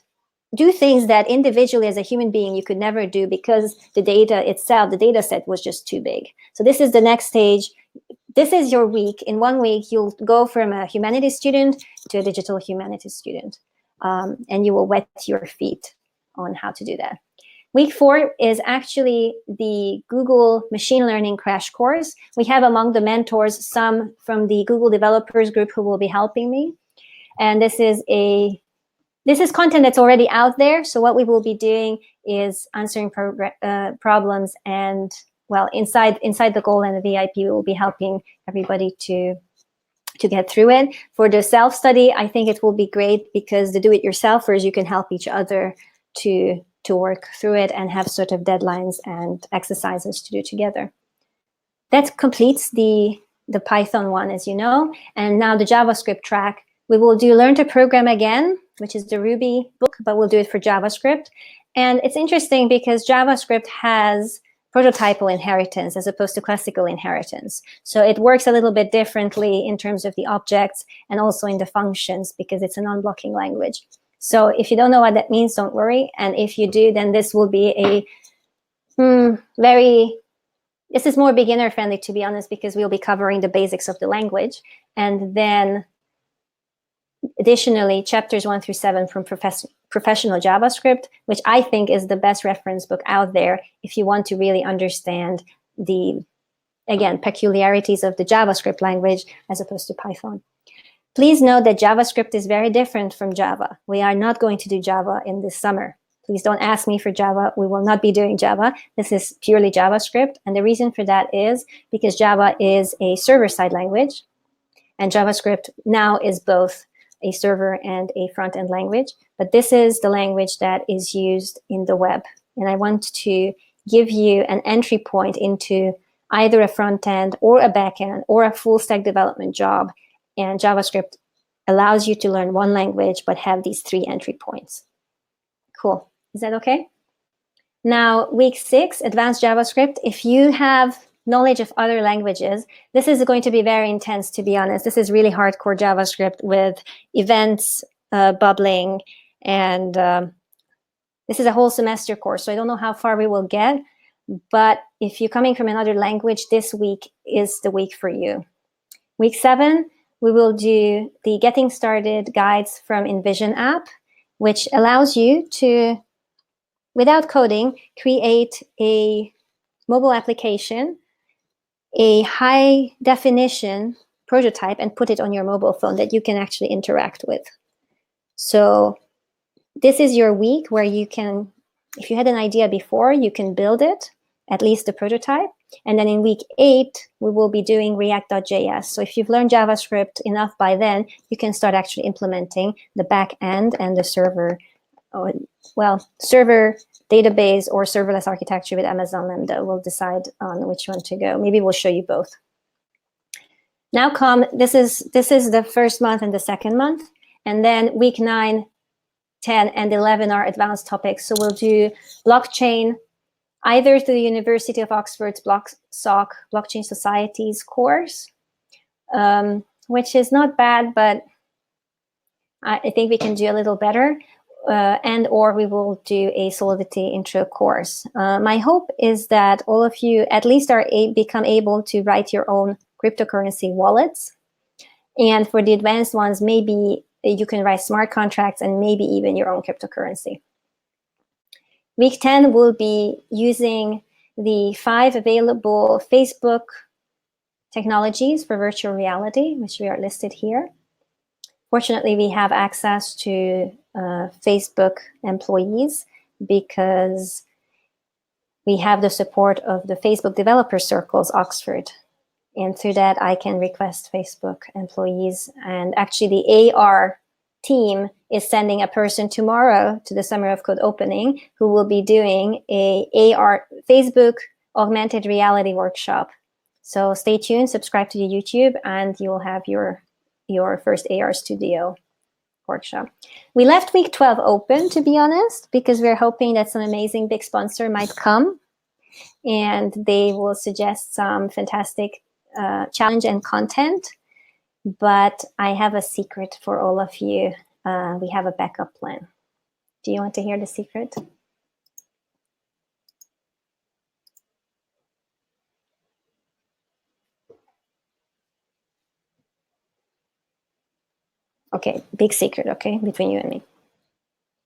do things that individually as a human being you could never do because the data itself, the data set was just too big. So this is the next stage. This is your week. In 1 week, you'll go from a humanities student to a digital humanities student, and you will wet your feet on how to do that. Week 4 is actually the Google machine learning crash course. We have among the mentors some from the Google developers group who will be helping me. And this is content that's already out there. So what we will be doing is answering problems, and well, inside the goal and the VIP, we will be helping everybody to get through it. For the self-study, I think it will be great because the do-it-yourselfers, you can help each other to work through it and have sort of deadlines and exercises to do together. That completes the Python one, as you know. And now the JavaScript track. We will do Learn to Program again, which is the Ruby book, but we'll do it for JavaScript. And it's interesting because JavaScript has prototypal inheritance as opposed to classical inheritance. So it works a little bit differently in terms of the objects and also in the functions because it's a non-blocking language. So if you don't know what that means, don't worry. And if you do, then this will be a this is more beginner friendly, to be honest, because we'll be covering the basics of the language. And then additionally, chapters 1 through 7 from Professional JavaScript, which I think is the best reference book out there if you want to really understand the, again, peculiarities of the JavaScript language as opposed to Python. Please note that JavaScript is very different from Java. We are not going to do Java in this summer. Please don't ask me for Java. We will not be doing Java. This is purely JavaScript. And the reason for that is because Java is a server-side language, and JavaScript now is both a server and a front-end language. But this is the language that is used in the web. And I want to give you an entry point into either a front-end or a back-end or a full-stack development job. And JavaScript allows you to learn one language but have these 3 entry points. Cool. Is that okay? Now, week 6, advanced JavaScript. If you have knowledge of other languages, this is going to be very intense, to be honest. This is really hardcore JavaScript with events bubbling, and this is a whole semester course, so I don't know how far we will get, but if you're coming from another language, this week is the week for you. Week 7, we will do the Getting Started guides from InVision app, which allows you to, without coding, create a mobile application, a high definition prototype, and put it on your mobile phone that you can actually interact with. So this is your week where you can, if you had an idea before, you can build it, at least the prototype, And then in week 8, we will be doing React.js. So if you've learned JavaScript enough by then, you can start actually implementing the back end and the server, server database or serverless architecture with Amazon Lambda. We'll decide on which one to go. Maybe we'll show you both. Now this is the first month and the second month. And then week 9, 10, and 11 are advanced topics. So we'll do blockchain, either through the University of Oxford's Blockchain Societies course, which is not bad, but I think we can do a little better, or we will do a Solidity intro course. My hope is that all of you at least become able to write your own cryptocurrency wallets. And for the advanced ones, maybe you can write smart contracts and maybe even your own cryptocurrency. Week 10 will be using the 5 available Facebook technologies for virtual reality, which we are listed here. Fortunately, we have access to Facebook employees because we have the support of the Facebook Developer Circles, Oxford. And through that, I can request Facebook employees. And actually, the AR team is sending a person tomorrow to the Summer of Code opening who will be doing a AR Facebook augmented reality workshop. So stay tuned, subscribe to the YouTube, and you'll have your first AR Studio workshop. We left week 12 open, to be honest, because we're hoping that some amazing big sponsor might come and they will suggest some fantastic challenge and content. But I have a secret for all of you. We have a backup plan. Do you want to hear the secret? Okay, big secret, okay, between you and me.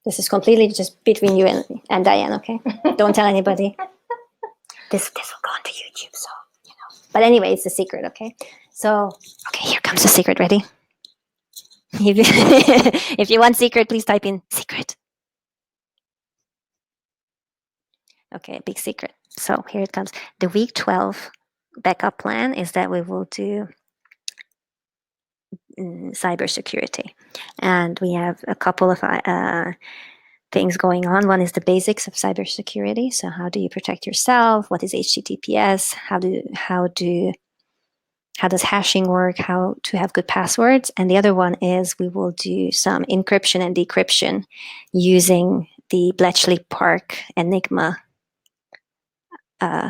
This is completely just between you and Diane, okay? Don't tell anybody. This will go onto YouTube, so, you know. But anyway, it's a secret, okay? So, okay, here comes the secret. Ready? If you want secret, please type in secret. Okay, big secret. So here it comes. The week 12 backup plan is that we will do cybersecurity. And we have a couple of things going on. One is the basics of cybersecurity. So how do you protect yourself? What is HTTPS? How does hashing work? How to have good passwords? And the other one is we will do some encryption and decryption using the Bletchley Park Enigma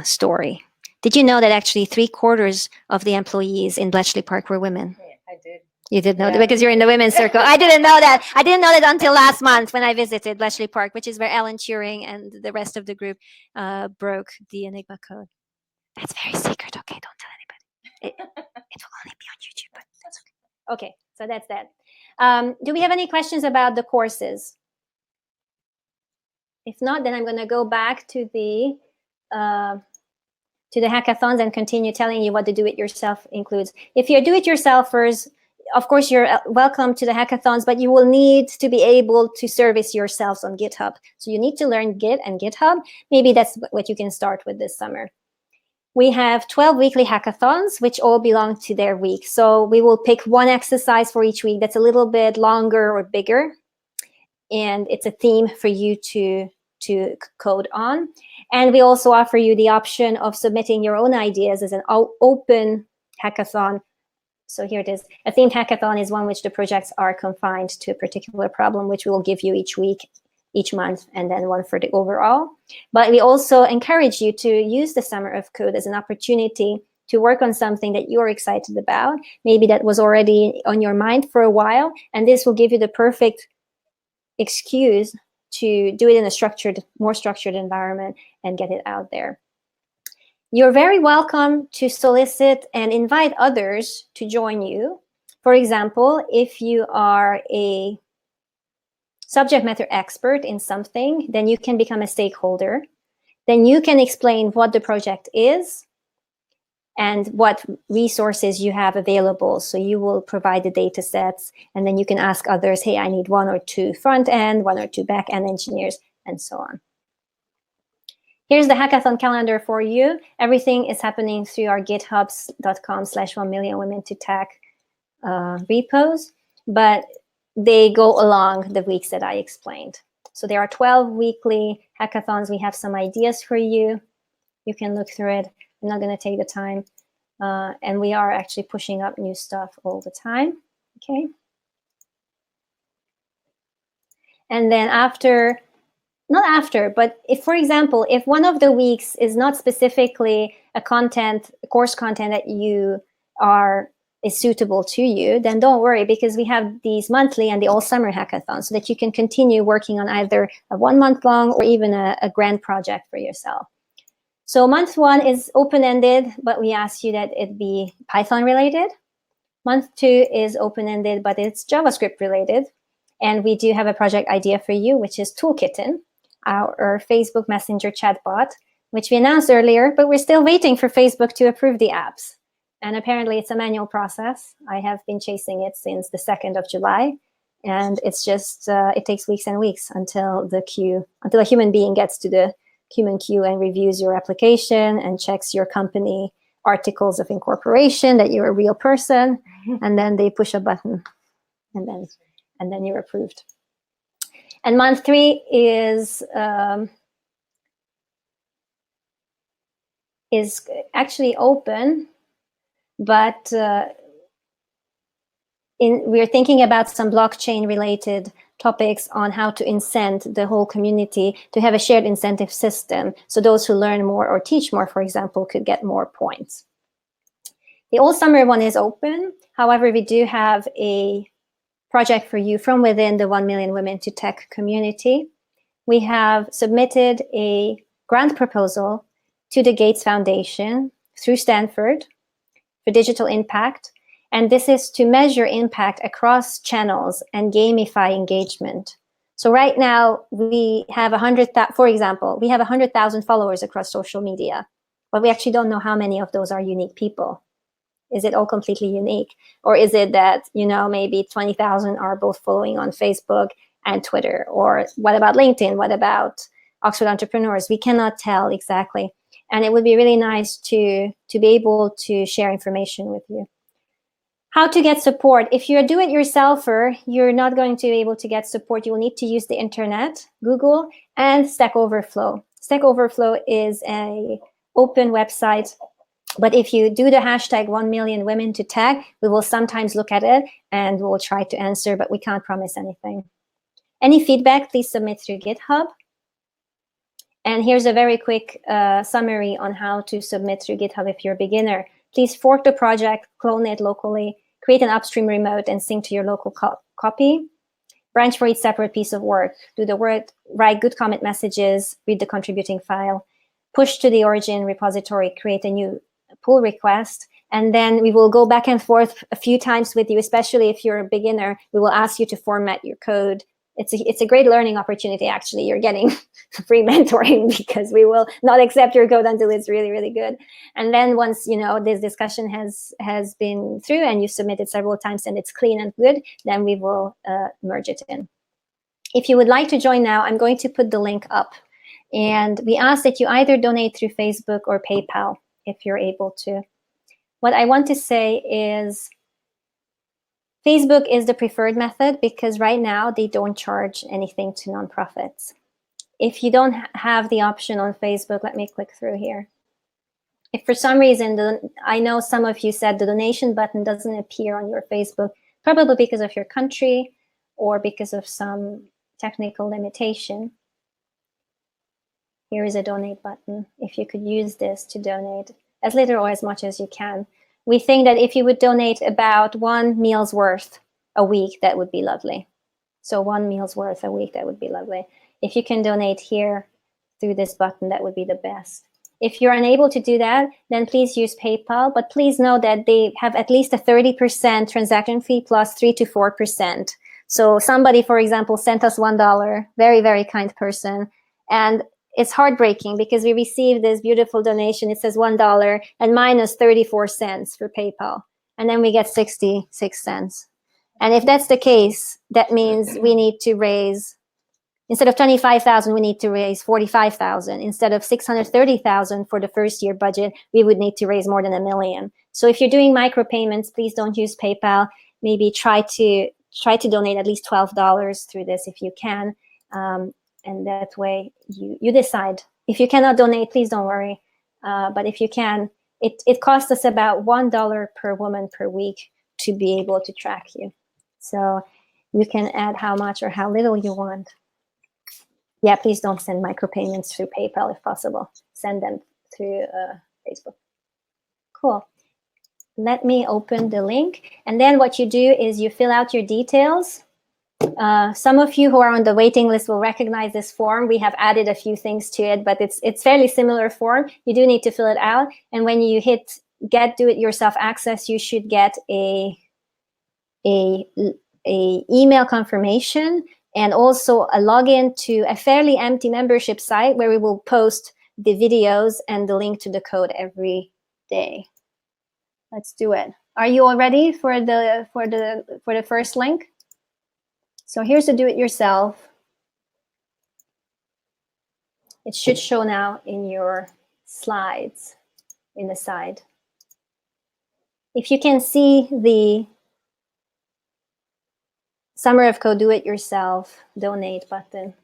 story. Did you know that actually 3/4 of the employees in Bletchley Park were women? I did. You did know that because you're in the women's circle. I didn't know that. I didn't know that until last month when I visited Bletchley Park, which is where Alan Turing and the rest of the group broke the Enigma code. That's very secret. Okay, don't tell anybody. It will only be on YouTube, but that's okay. Okay, so that's that. Do we have any questions about the courses? If not, then I'm going to go back to the hackathons and continue telling you what the do-it-yourself includes. If you're do-it-yourselfers, of course, you're welcome to the hackathons, but you will need to be able to service yourselves on GitHub. So you need to learn Git and GitHub. Maybe that's what you can start with this summer. We have 12 weekly hackathons, which all belong to their week. So we will pick one exercise for each week that's a little bit longer or bigger. And it's a theme for you to code on. And we also offer you the option of submitting your own ideas as an open hackathon. So here it is. A themed hackathon is one which the projects are confined to a particular problem, which we will give you each week, each month, and then one for the overall. But we also encourage you to use the Summer of Code as an opportunity to work on something that you're excited about. Maybe that was already on your mind for a while, and this will give you the perfect excuse to do it in a more structured environment and get it out there. You're very welcome to solicit and invite others to join you. For example, if you are a subject matter expert in something, then you can become a stakeholder. Then you can explain what the project is and what resources you have available. So you will provide the data sets, and then you can ask others, hey, I need 1 or 2 front end, 1 or 2 back end engineers, and so on. Here's the hackathon calendar for you. Everything is happening through our githubs.com/1millionwomen-to-tech repos, but they go along the weeks that I explained. So there are 12 weekly hackathons. We have some ideas for you. You can look through it. I'm not going to take the time. And we are actually pushing up new stuff all the time. Okay. And then after, not after, but if, for example, if one of the weeks is not specifically a course content that is suitable to you, then don't worry, because we have these monthly and the all summer hackathons so that you can continue working on either a 1 month long or even a grand project for yourself. So month 1 is open-ended, but we ask you that it be Python related. Month 2 is open-ended, but it's JavaScript related. And we do have a project idea for you, which is Toolkitten, our Facebook Messenger chatbot, which we announced earlier, but we're still waiting for Facebook to approve the apps. And apparently it's a manual process. I have been chasing it since the 2nd of July. And it's just, it takes weeks and weeks until a human being gets to the human queue and reviews your application and checks your company articles of incorporation that you're a real person. And then they push a button and then you're approved. And month 3 is actually open, but we're thinking about some blockchain related topics on how to incent the whole community to have a shared incentive system. So those who learn more or teach more, for example, could get more points. The all summer one is open. However, we do have a project for you from within the 1 Million Women to Tech community. We have submitted a grant proposal to the Gates Foundation through Stanford for digital impact. And this is to measure impact across channels and gamify engagement. So right now we have 100,000, for example, we have 100,000 followers across social media, but we actually don't know how many of those are unique people. Is it all completely unique? Or is it that, maybe 20,000 are both following on Facebook and Twitter? Or what about LinkedIn? What about Oxford Entrepreneurs? We cannot tell exactly. And it would be really nice to be able to share information with you. How to get support. If you're a do-it-yourselfer, you're not going to be able to get support. You will need to use the internet, Google, and Stack Overflow. Stack Overflow is an open website, but if you do the hashtag 1 million women to tech, we will sometimes look at it and we'll try to answer, but we can't promise anything. Any feedback, please submit through GitHub. And here's a very quick summary on how to submit through GitHub if you're a beginner. Please fork the project, clone it locally, create an upstream remote and sync to your local copy. Branch for each separate piece of work. Do the work, write good comment messages, read the contributing file, push to the origin repository, create a new pull request, and then we will go back and forth a few times with you, especially if you're a beginner. We will ask you to format your code. It's a great learning opportunity, actually. You're getting free mentoring because we will not accept your code until it's really, really good. And then once, this discussion has been through and you submitted several times and it's clean and good, then we will merge it in. If you would like to join now, I'm going to put the link up. And we ask that you either donate through Facebook or PayPal if you're able to. What I want to say is Facebook is the preferred method because right now they don't charge anything to nonprofits. If you don't have the option on Facebook, let me click through here. If for some reason, I know some of you said the donation button doesn't appear on your Facebook, probably because of your country or because of some technical limitation. Here is a donate button. If you could use this to donate as little or as much as you can. We think that if you would donate about 1 meal's worth a week, that would be lovely. So 1 meal's worth a week, that would be lovely. If you can donate here through this button, that would be the best. If you're unable to do that, then please use PayPal, but please know that they have at least a 30% transaction fee plus 3 to 4%. So somebody, for example, sent us $1, very, very kind person, and it's heartbreaking because we received this beautiful donation. It says $1 and minus 34 cents for PayPal. And then we get 66 cents. And if that's the case, that means we need to raise, Instead of 25,000, we need to raise 45,000. Instead of 630,000 for the first year budget, we would need to raise more than $1 million. So if you're doing micropayments, please don't use PayPal. Maybe try to donate at least $12 through this if you can. And that way you decide. If you cannot donate, please don't worry. But if you can, it costs us about $1 per woman per week to be able to track you. So you can add how much or how little you want. Yeah, please don't send micropayments through PayPal if possible. Send them through Facebook. Cool. Let me open the link. And then what you do is you fill out your details. Some of you who are on the waiting list will recognize this form. We have added a few things to it, but it's fairly similar form. You do need to fill it out. And when you hit get do-it-yourself access, you should get a email confirmation and also a login to a fairly empty membership site where we will post the videos and the link to the code every day. Let's do it. Are you all ready for the first link? So here's the do-it-yourself. It should show now in your slides in the side. If you can see the Summer of Code do-it-yourself donate button,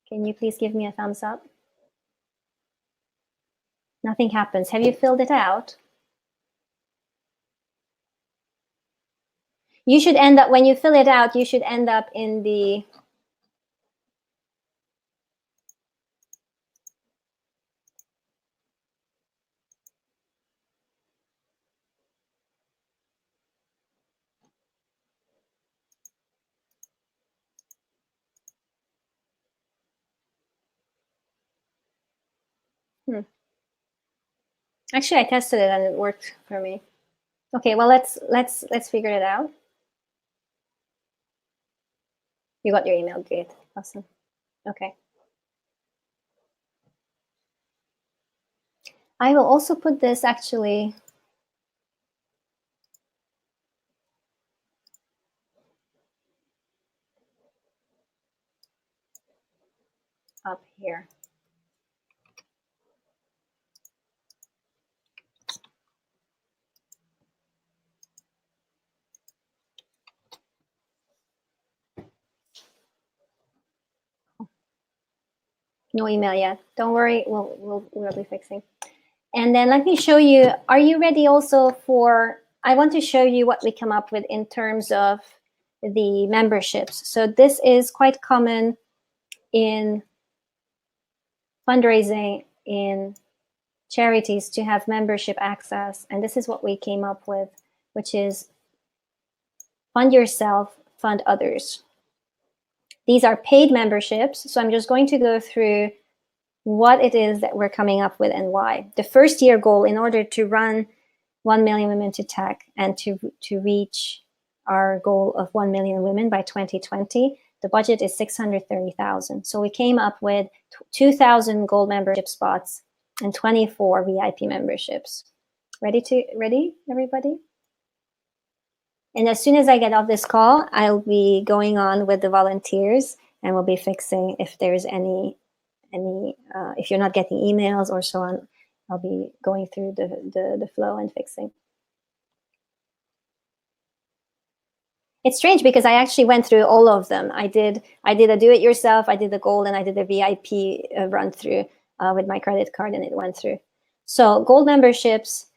can you please give me a thumbs up? Nothing happens. Have you filled it out? You should end up, when you fill it out, you should end up in the Actually, I tested it and it worked for me. Okay, well, let's figure it out. You got your email, great, awesome. Okay. I will also put this actually up here. No email yet. Don't worry, we'll be fixing. And then let me show you, are you ready also for, I want to show you what we come up with in terms of the memberships. So this is quite common in fundraising, in charities, to have membership access. And this is what we came up with, which is fund yourself, fund others. These are paid memberships. So I'm just going to go through what it is that we're coming up with and why. The first year goal, in order to run 1 million women to tech and to reach our goal of 1 million women by 2020, the budget is 630,000. So we came up with 2,000 gold membership spots and 24 VIP memberships. Ready, everybody? And as soon as I get off this call, I'll be going on with the volunteers and we'll be fixing if there's any if you're not getting emails or so on. I'll be going through the flow and fixing. It's strange because I actually went through all of them. I did a do-it-yourself, I did the gold, and I did the VIP run through with my credit card, and it went through. So gold memberships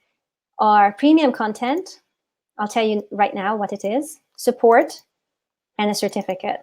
are premium content. I'll tell you right now what it is: support and a certificate.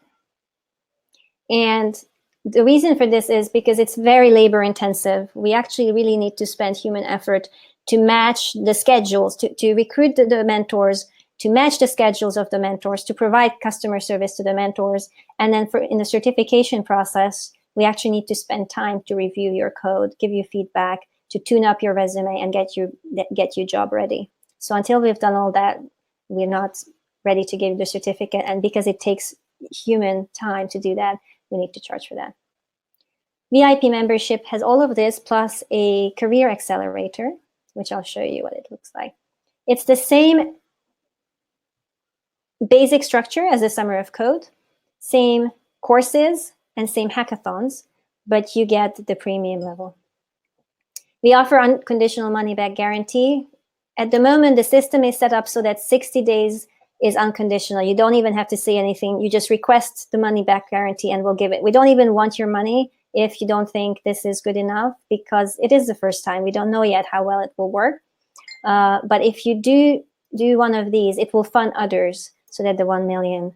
And the reason for this is because it's very labor intensive. We actually really need to spend human effort to match the schedules, to recruit the mentors, to match the schedules of the mentors, to provide customer service to the mentors. And then in the certification process, we actually need to spend time to review your code, give you feedback, to tune up your resume and get you job ready. So until we've done all that, we're not ready to give you the certificate. And because it takes human time to do that, we need to charge for that. VIP membership has all of this plus a career accelerator, which I'll show you what it looks like. It's the same basic structure as the Summer of Code, same courses, and same hackathons, but you get the premium level. We offer unconditional money back guarantee. At the moment, the system is set up so that 60 days is unconditional. You don't even have to say anything. You just request the money back guarantee and we'll give it. We don't even want your money if you don't think this is good enough, because it is the first time. We don't know yet how well it will work. But if you do one of these, it will fund others so that the 1 million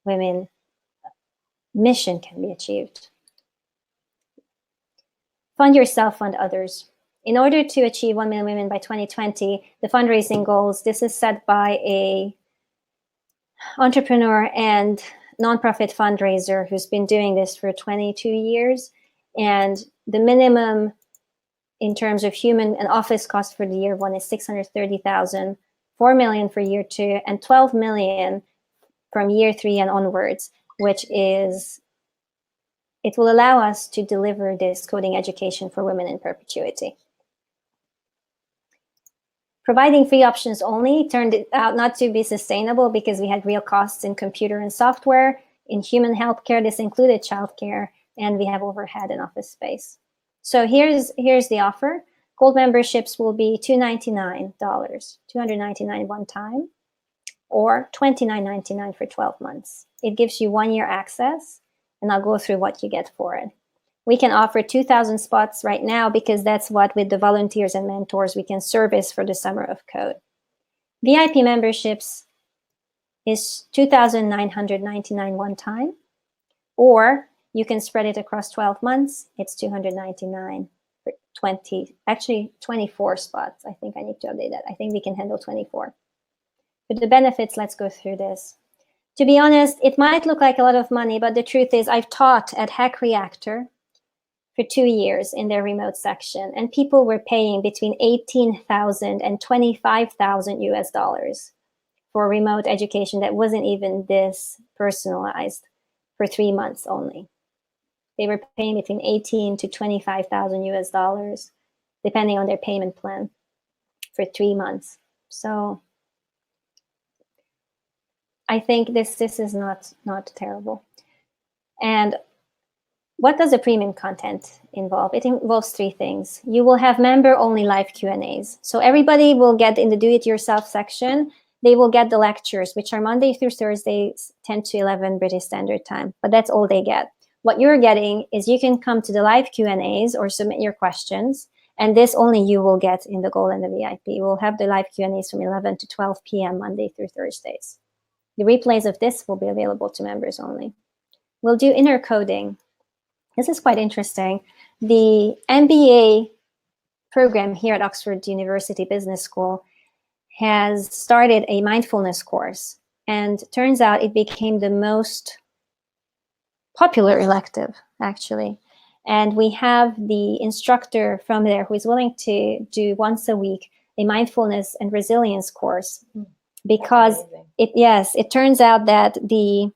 women mission can be achieved. Fund yourself, fund others. In order to achieve 1 million women by 2020, the fundraising goals, this is set by a entrepreneur and nonprofit fundraiser who's been doing this for 22 years. And the minimum in terms of human and office cost for the year one is 630,000, 4 million for year two, and 12 million from year three and onwards, which is, it will allow us to deliver this coding education for women in perpetuity. Providing free options only turned out not to be sustainable because we had real costs in computer and software. In human healthcare, this included childcare, and we have overhead and office space. So here's the offer. Gold memberships will be $299, $299 one time, or $29.99 for 12 months. It gives you 1 year access, and I'll go through what you get for it. We can offer 2,000 spots right now because that's what, with the volunteers and mentors, we can service for the summer of code. VIP memberships is $2,999 one time, or you can spread it across 12 months. It's $299 for 24 spots. I think I need to update that. I think we can handle 24. But the benefits, let's go through this. To be honest, it might look like a lot of money, but the truth is I've taught at Hack Reactor for 2 years in their remote section, and people were paying between 18,000 and 25,000 US dollars for remote education that wasn't even this personalized for 3 months only. They were paying between 18 to 25,000 US dollars, depending on their payment plan, for 3 months. So I think this is not terrible. And what does the premium content involve? It involves 3 things. You will have member-only live Q&As. So everybody will get in the do-it-yourself section, they will get the lectures, which are Monday through Thursdays, 10 to 11 British Standard Time. But that's all they get. What you're getting is you can come to the live Q&As or submit your questions, and this only you will get in the Gold and the VIP. We'll have the live Q&As from 11 to 12 p.m. Monday through Thursdays. The replays of this will be available to members only. We'll do inner coding. This is quite interesting. The MBA program here at Oxford University Business School has started a mindfulness course, and turns out it became the most popular elective, actually. And we have the instructor from there who is willing to do once a week a mindfulness and resilience course, because it turns out that the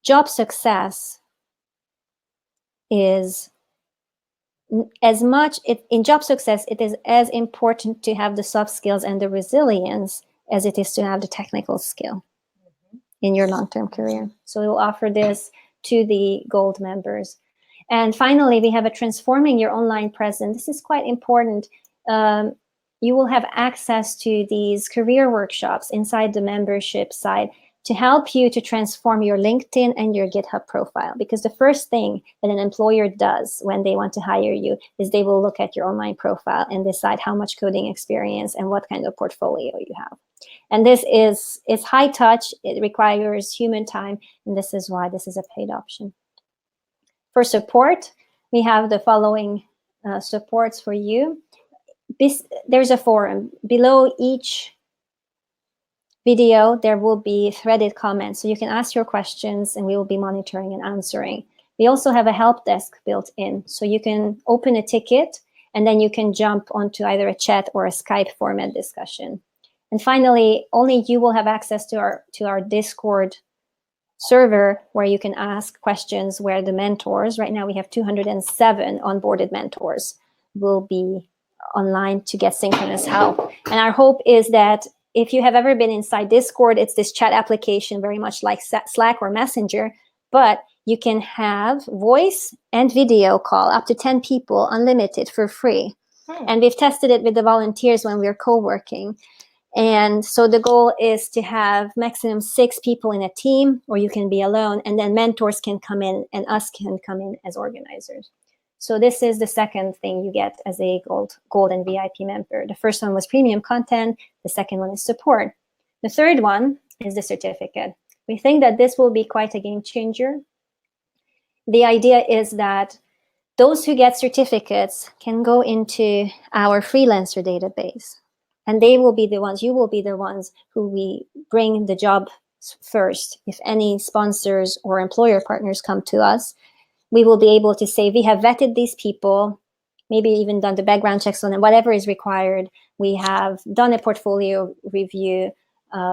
job success is in job success, it is as important to have the soft skills and the resilience as it is to have the technical skill in your long-term career. So we will offer this to the Gold members. And finally, we have a transforming your online presence. This is quite important. You will have access to these career workshops inside the membership side to help you to transform your LinkedIn and your GitHub profile. Because the first thing that an employer does when they want to hire you is they will look at your online profile and decide how much coding experience and what kind of portfolio you have. And this is high touch, it requires human time, and this is why this is a paid option. For support, we have the following supports for you. There's a forum. Below each video, there will be threaded comments, so you can ask your questions and we will be monitoring and answering. We also have a help desk built in, so you can open a ticket and then you can jump onto either a chat or a Skype format discussion. And finally, only you will have access to our Discord server, where you can ask questions, where the mentors, right now we have 207 onboarded mentors, will be online to get synchronous help. And our hope is that if you have ever been inside Discord, it's this chat application very much like Slack or Messenger, but you can have voice and video call up to 10 people unlimited for free. And we've tested it with the volunteers when we're co-working. And so the goal is to have maximum 6 people in a team, or you can be alone, and then mentors can come in and us can come in as organizers. So this is the second thing you get as a gold and VIP member. The first one was premium content. The second one is support. The third one is the certificate. We think that this will be quite a game changer. The idea is that those who get certificates can go into our freelancer database, and they will be the ones, you will be the ones who we bring the job first. If any sponsors or employer partners come to us, we will be able to say, we have vetted these people, maybe even done the background checks on them, whatever is required. We have done a portfolio review.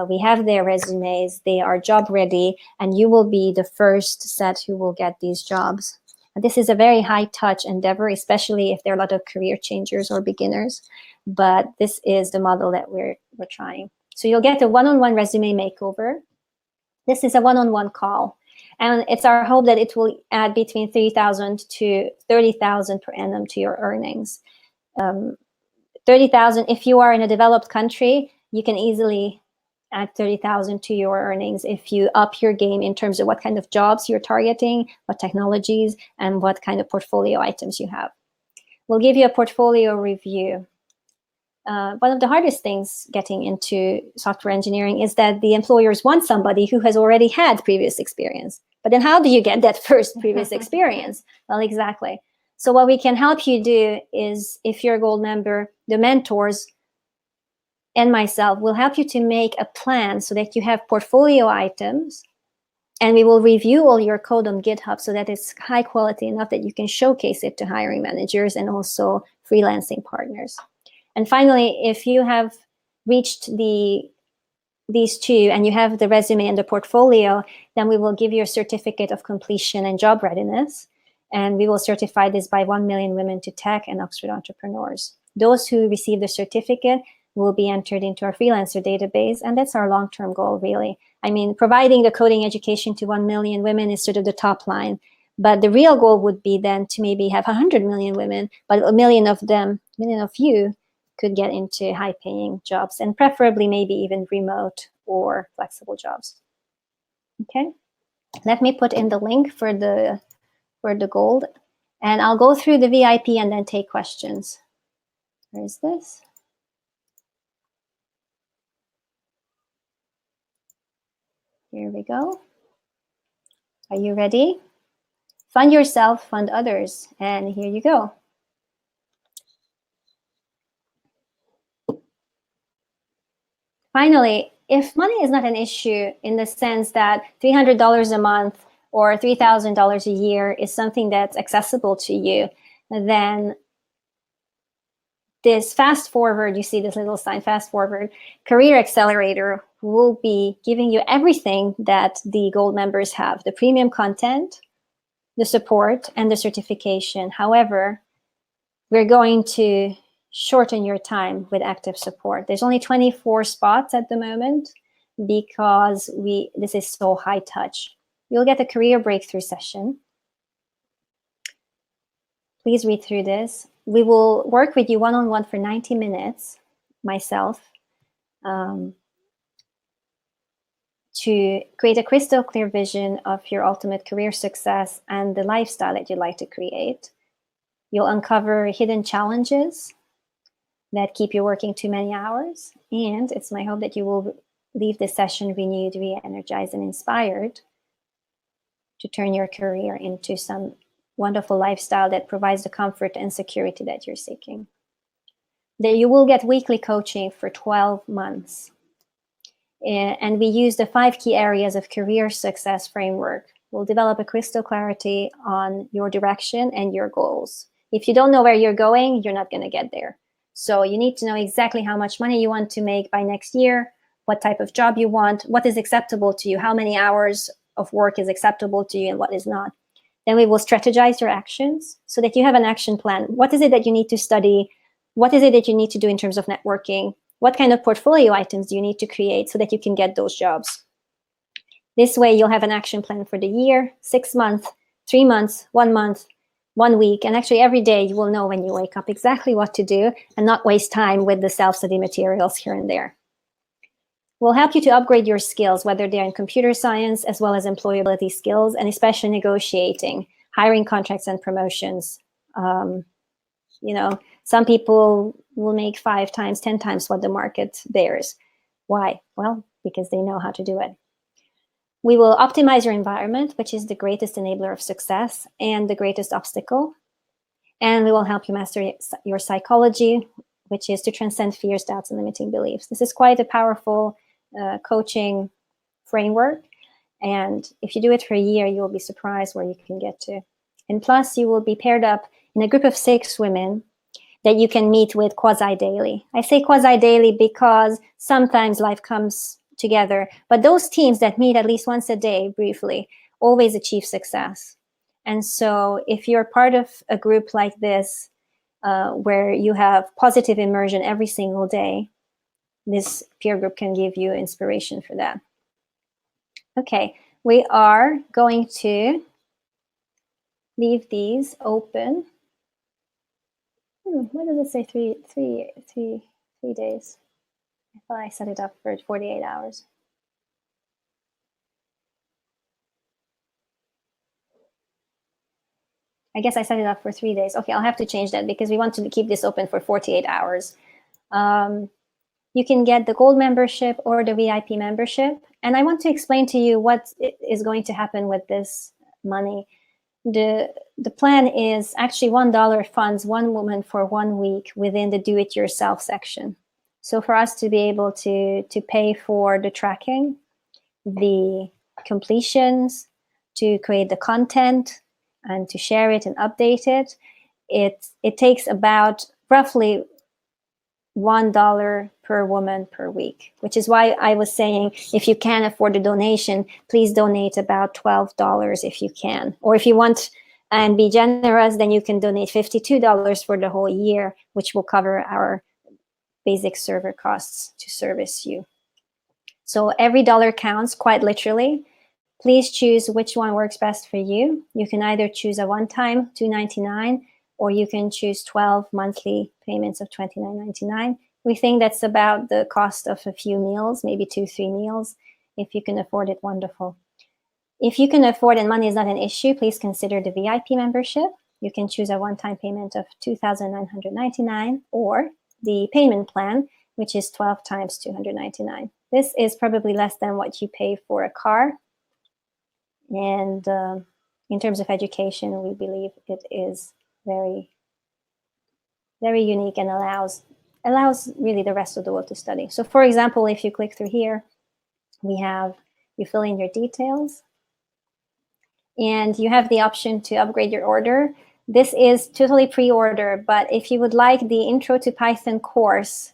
We have their resumes. They are job ready, and you will be the first set who will get these jobs. And this is a very high touch endeavor, especially if there are a lot of career changers or beginners. But this is the model that we're trying. So you'll get a one-on-one resume makeover. This is a one-on-one call. And it's our hope that it will add between 3,000 to 30,000 per annum to your earnings. 30,000, if you are in a developed country, you can easily add 30,000 to your earnings if you up your game in terms of what kind of jobs you're targeting, what technologies, and what kind of portfolio items you have. We'll give you a portfolio review. One of the hardest things getting into software engineering is that the employers want somebody who has already had previous experience. But then how do you get that first previous experience? Well, exactly. So what we can help you do is, if you're a gold member, the mentors and myself will help you to make a plan so that you have portfolio items, and we will review all your code on GitHub so that it's high quality enough that you can showcase it to hiring managers and also freelancing partners. And finally, if you have reached these two and you have the resume and the portfolio, then we will give you a certificate of completion and job readiness. And we will certify this by 1 million women to tech and Oxford entrepreneurs. Those who receive the certificate will be entered into our freelancer database. And that's our long-term goal, really. I mean, providing the coding education to 1 million women is sort of the top line. But the real goal would be then to maybe have 100 million women, but a million of them, a million of you, could get into high-paying jobs, and preferably maybe even remote or flexible jobs. Okay, let me put in the link for the gold, and I'll go through the VIP and then take questions. Where is this? Here we go. Are you ready? Fund yourself, fund others, and here you go. Finally, if money is not an issue in the sense that $300 a month or $3,000 a year is something that's accessible to you, then this fast forward, you see this little sign, fast forward, career accelerator will be giving you everything that the gold members have: the premium content, the support, and the certification. However, we're going to shorten your time with active support. There's only 24 spots at the moment because this is so high touch. You'll get a career breakthrough session. Please read through this. We will work with you one-on-one for 90 minutes, myself, to create a crystal clear vision of your ultimate career success and the lifestyle that you'd like to create. You'll uncover hidden challenges that keep you working too many hours. And it's my hope that you will leave this session renewed, re-energized, and inspired to turn your career into some wonderful lifestyle that provides the comfort and security that you're seeking. There you will get weekly coaching for 12 months. And we use the 5 key areas of career success framework. We'll develop a crystal clarity on your direction and your goals. If you don't know where you're going, you're not going to get there. So you need to know exactly how much money you want to make by next year, what type of job you want, what is acceptable to you, how many hours of work is acceptable to you and what is not. Then we will strategize your actions so that you have an action plan. What is it that you need to study? What is it that you need to do in terms of networking? What kind of portfolio items do you need to create so that you can get those jobs? This way you'll have an action plan for the year, 6 months, 3 months, 1 month, 1 week, and actually every day you will know when you wake up exactly what to do and not waste time with the self-study materials here and there. We'll help you to upgrade your skills, whether they're in computer science as well as employability skills, and especially negotiating, hiring contracts and promotions. You know, some people will make 5 times, 10 times what the market bears. Why? Well, because they know how to do it. We will optimize your environment, which is the greatest enabler of success and the greatest obstacle. And we will help you master your psychology, which is to transcend fears, doubts, and limiting beliefs. This is quite a powerful coaching framework. And if you do it for a year, you'll be surprised where you can get to. And plus, you will be paired up in a group of 6 women that you can meet with quasi-daily. I say quasi-daily because sometimes life comes together, but those teams that meet at least once a day briefly always achieve success. And so if you're part of a group like this, where you have positive immersion every single day, this peer group can give you inspiration for that. Okay, we are going to leave these open. Why does it say three days? I thought I set it up for 48 hours. I guess I set it up for 3 days. Okay, I'll have to change that because we want to keep this open for 48 hours. You can get the gold membership or the VIP membership. And I want to explain to you what is going to happen with this money. The plan is actually $1 funds 1 woman for 1 week within the do-it-yourself section. So for us to be able to pay for the tracking, the completions, to create the content, and to share it and update it, it takes about roughly $1 per woman per week, which is why I was saying if you can afford a donation, please donate about $12 if you can. Or if you want and be generous, then you can donate $52 for the whole year, which will cover our basic server costs to service you. So every dollar counts, quite literally. Please choose which one works best for you. You can either choose a one-time $2.99, or you can choose 12 monthly payments of $29.99. We think that's about the cost of a few meals, maybe 2-3 meals. If you can afford it, wonderful. If you can afford and money is not an issue, please consider the VIP membership. You can choose a one-time payment of $2,999 or the payment plan, which is 12 times $299. This is probably less than what you pay for a car. And in terms of education, we believe it is very, very unique and allows really the rest of the world to study. So for example, if you click through here, you fill in your details and you have the option to upgrade your order. This is totally pre-order, but if you would like the Intro to Python course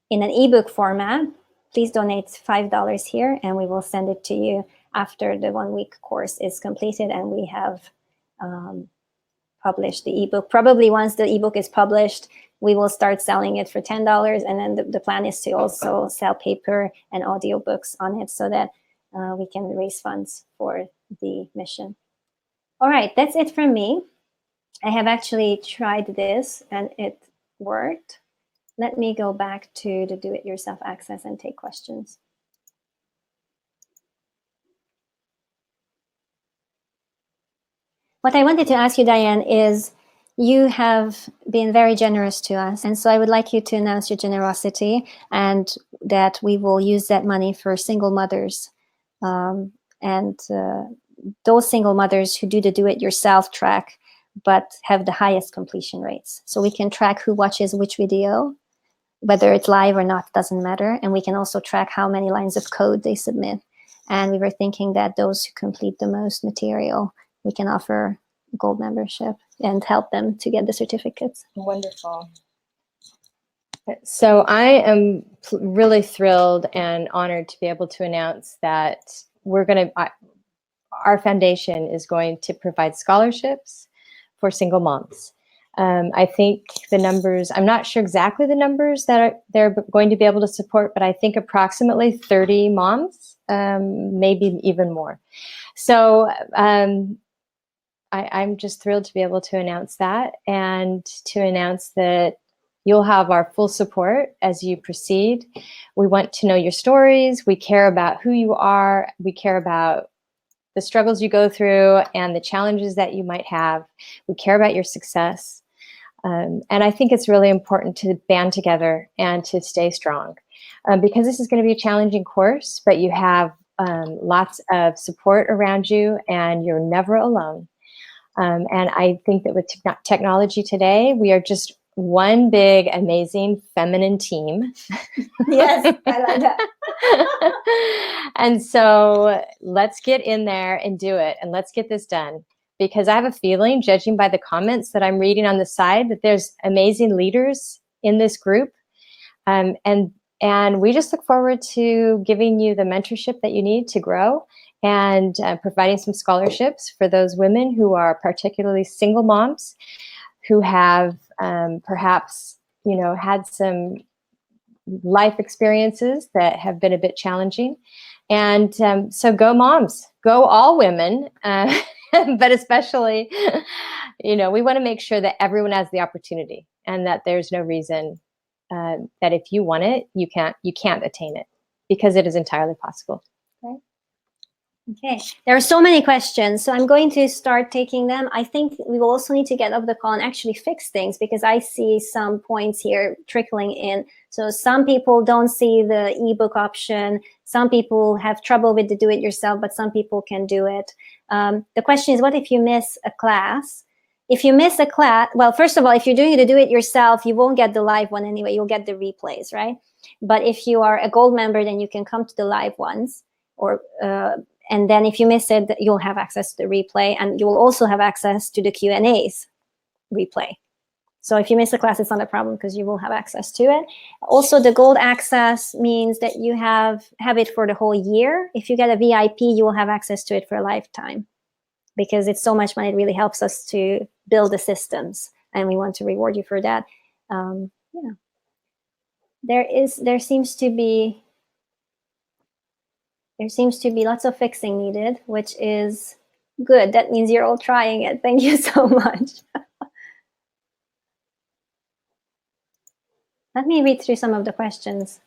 in an ebook format, please donate $5 here and we will send it to you after the 1 week course is completed and we have published the ebook. Probably once the ebook is published, we will start selling it for $10, and then the plan is to also sell paper and audiobooks on it so that we can raise funds for the mission. All right, that's it from me. I have actually tried this and it worked. Let me go back to the do-it-yourself access and take questions. What I wanted to ask you, Diane, is you have been very generous to us. And so I would like you to announce your generosity and that we will use that money for single mothers. Those single mothers who do the do-it-yourself track, but have the highest completion rates. So we can track who watches which video, whether it's live or not, doesn't matter. And we can also track how many lines of code they submit. And we were thinking that those who complete the most material, we can offer gold membership and help them to get the certificates. Wonderful. So I am really thrilled and honored to be able to announce that our foundation is going to provide scholarships for single moms. I think the numbers, I'm not sure exactly the numbers that they're going to be able to support, but I think approximately 30 moms, maybe even more. So I'm just thrilled to be able to announce that, and to announce that you'll have our full support as you proceed. We want to know your stories. We care about who you are. We care about the struggles you go through and the challenges that you might have. We care about your success. And I think it's really important to band together and to stay strong, because this is going to be a challenging course, but you have lots of support around you, and you're never alone. And I think that with technology today, we are just one big, amazing feminine team. Yes, I like that. And so let's get in there and do it, and let's get this done. Because I have a feeling, judging by the comments that I'm reading on the side, that there's amazing leaders in this group. And we just look forward to giving you the mentorship that you need to grow, and providing some scholarships for those women who are particularly single moms, who have perhaps, had some life experiences that have been a bit challenging. And so go moms, go all women, but especially, we want to make sure that everyone has the opportunity, and that there's no reason that if you want it, you can't attain it, because it is entirely possible. Okay, there are so many questions, so I'm going to start taking them. I think we will also need to get off the call and actually fix things, because I see some points here trickling in. So some people don't see the ebook option. Some people have trouble with the do-it-yourself, but some people can do it. The question is, what if you miss a class? If you miss a class, well, first of all, if you're doing the do-it-yourself, you won't get the live one anyway. You'll get the replays, right? But if you are a gold member, then you can come to the live ones, or and then if you miss it, you'll have access to the replay, and you'll also have access to the Q&As replay. So if you miss a class, it's not a problem, because you will have access to it. Also, the gold access means that you have it for the whole year. If you get a VIP, you will have access to it for a lifetime, because it's so much money. It really helps us to build the systems, and we want to reward you for that. There seems to be lots of fixing needed, which is good. That means you're all trying it. Thank you so much. Let me read through some of the questions.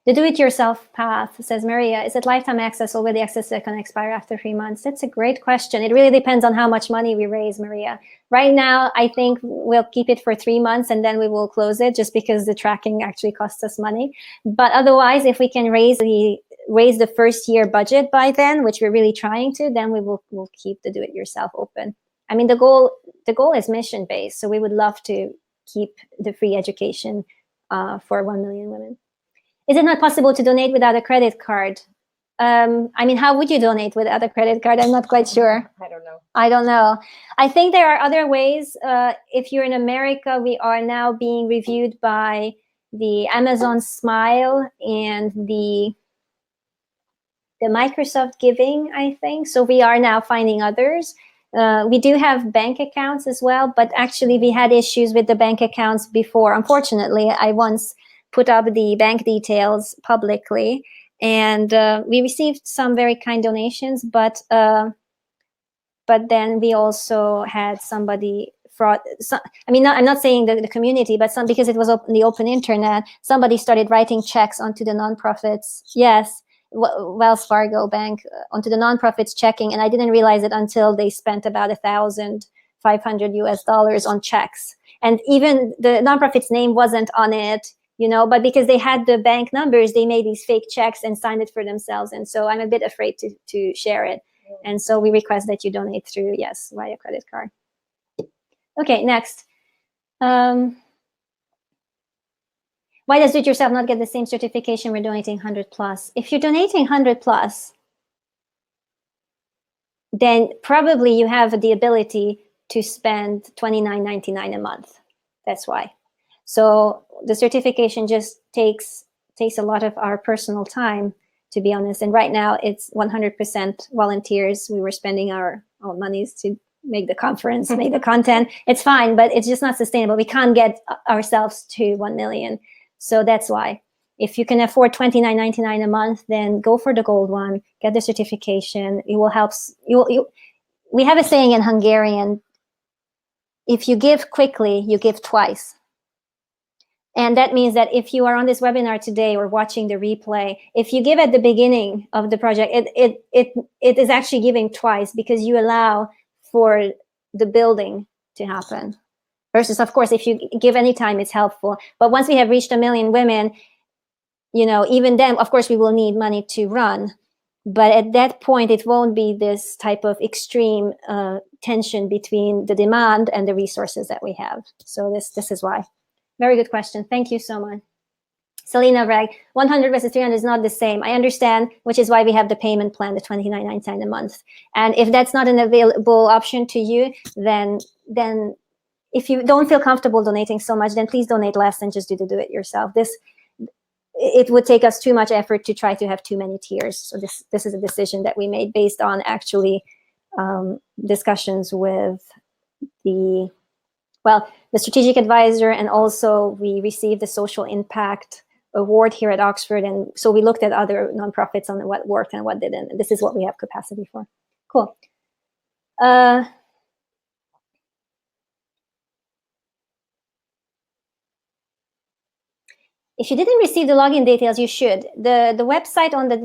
The do-it-yourself path, says Maria, is it lifetime access or will the access that can expire after 3 months? That's a great question. It really depends on how much money we raise, Maria. Right now, I think we'll keep it for 3 months, and then we will close it, just because the tracking actually costs us money. But otherwise, if we can raise the first year budget by then, which we're really trying to, then we'll keep the do-it-yourself open. I mean, the goal is mission-based, so we would love to keep the free education for 1 million women. Is it not possible to donate without a credit card? I mean, how would you donate without a credit card? I'm not quite sure. I don't know. I think there are other ways. If you're in America, we are now being reviewed by the Amazon Smile and the Microsoft Giving, I think. So we are now finding others. We do have bank accounts as well, but actually we had issues with the bank accounts before. Unfortunately, I once put up the bank details publicly, and we received some very kind donations, but then we also had somebody fraud. I'm not saying the community, but because it was the open internet, somebody started writing checks onto the nonprofits. Yes, Wells Fargo Bank, onto the nonprofits checking, and I didn't realize it until they spent about $1,500 on checks, and even the nonprofit's name wasn't on it. But because they had the bank numbers, they made these fake checks and signed it for themselves. And so I'm a bit afraid to share it. And so we request that you donate through, via credit card. Okay, next. Why does do-it-yourself not get the same certification we're donating 100 plus? If you're donating 100 plus, then probably you have the ability to spend $29.99 a month. That's why. So the certification just takes a lot of our personal time to be honest. And right now it's 100% volunteers. We were spending our own monies to make the conference, make the content. It's fine, but it's just not sustainable. We can't get ourselves to 1 million. So that's why. If you can afford $29.99 a month, then go for the gold one, get the certification. It will help. We have a saying in Hungarian, if you give quickly, you give twice. And that means that if you are on this webinar today or watching the replay, if you give at the beginning of the project, it is actually giving twice, because you allow for the building to happen. Versus, of course, if you give any time, it's helpful. But once we have reached 1 million women, even then, of course, we will need money to run. But at that point, it won't be this type of extreme tension between the demand and the resources that we have. So this is why. Very good question. Thank you so much. Selena Reg, 100 versus 300 is not the same. I understand, which is why we have the payment plan, the $29.99 a month. And if that's not an available option to you, then if you don't feel comfortable donating so much, then please donate less and just do it yourself. It would take us too much effort to try to have too many tiers. So this is a decision that we made based on actually discussions with the strategic advisor, and also we received the social impact award here at Oxford. And so we looked at other nonprofits on what worked and what didn't. And this is what we have capacity for. Cool. If you didn't receive the login details, you should. The website on the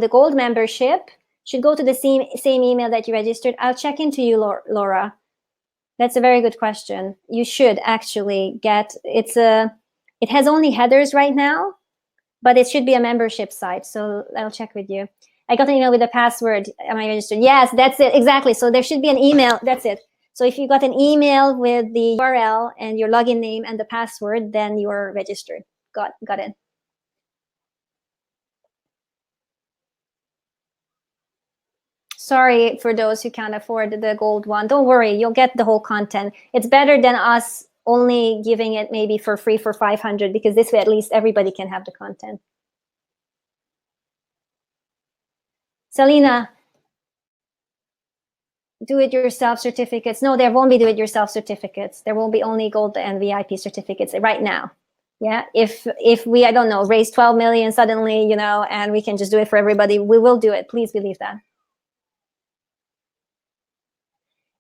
gold membership should go to the same email that you registered. I'll check into you, Laura. That's a very good question. You should actually get it has only headers right now, but it should be a membership site. So I'll check with you. I got an email with the password. Am I registered? Yes, that's it. Exactly. So there should be an email. That's it. So if you got an email with the URL and your login name and the password, then you are registered. Got it. Sorry for those who can't afford the gold one. Don't worry, you'll get the whole content. It's better than us only giving it maybe for free for 500, because this way at least everybody can have the content. Selena, do-it-yourself certificates. No, there won't be do-it-yourself certificates. There will be only gold and VIP certificates right now. Yeah, if we, I don't know, raise 12 million suddenly, and we can just do it for everybody, we will do it. Please believe that.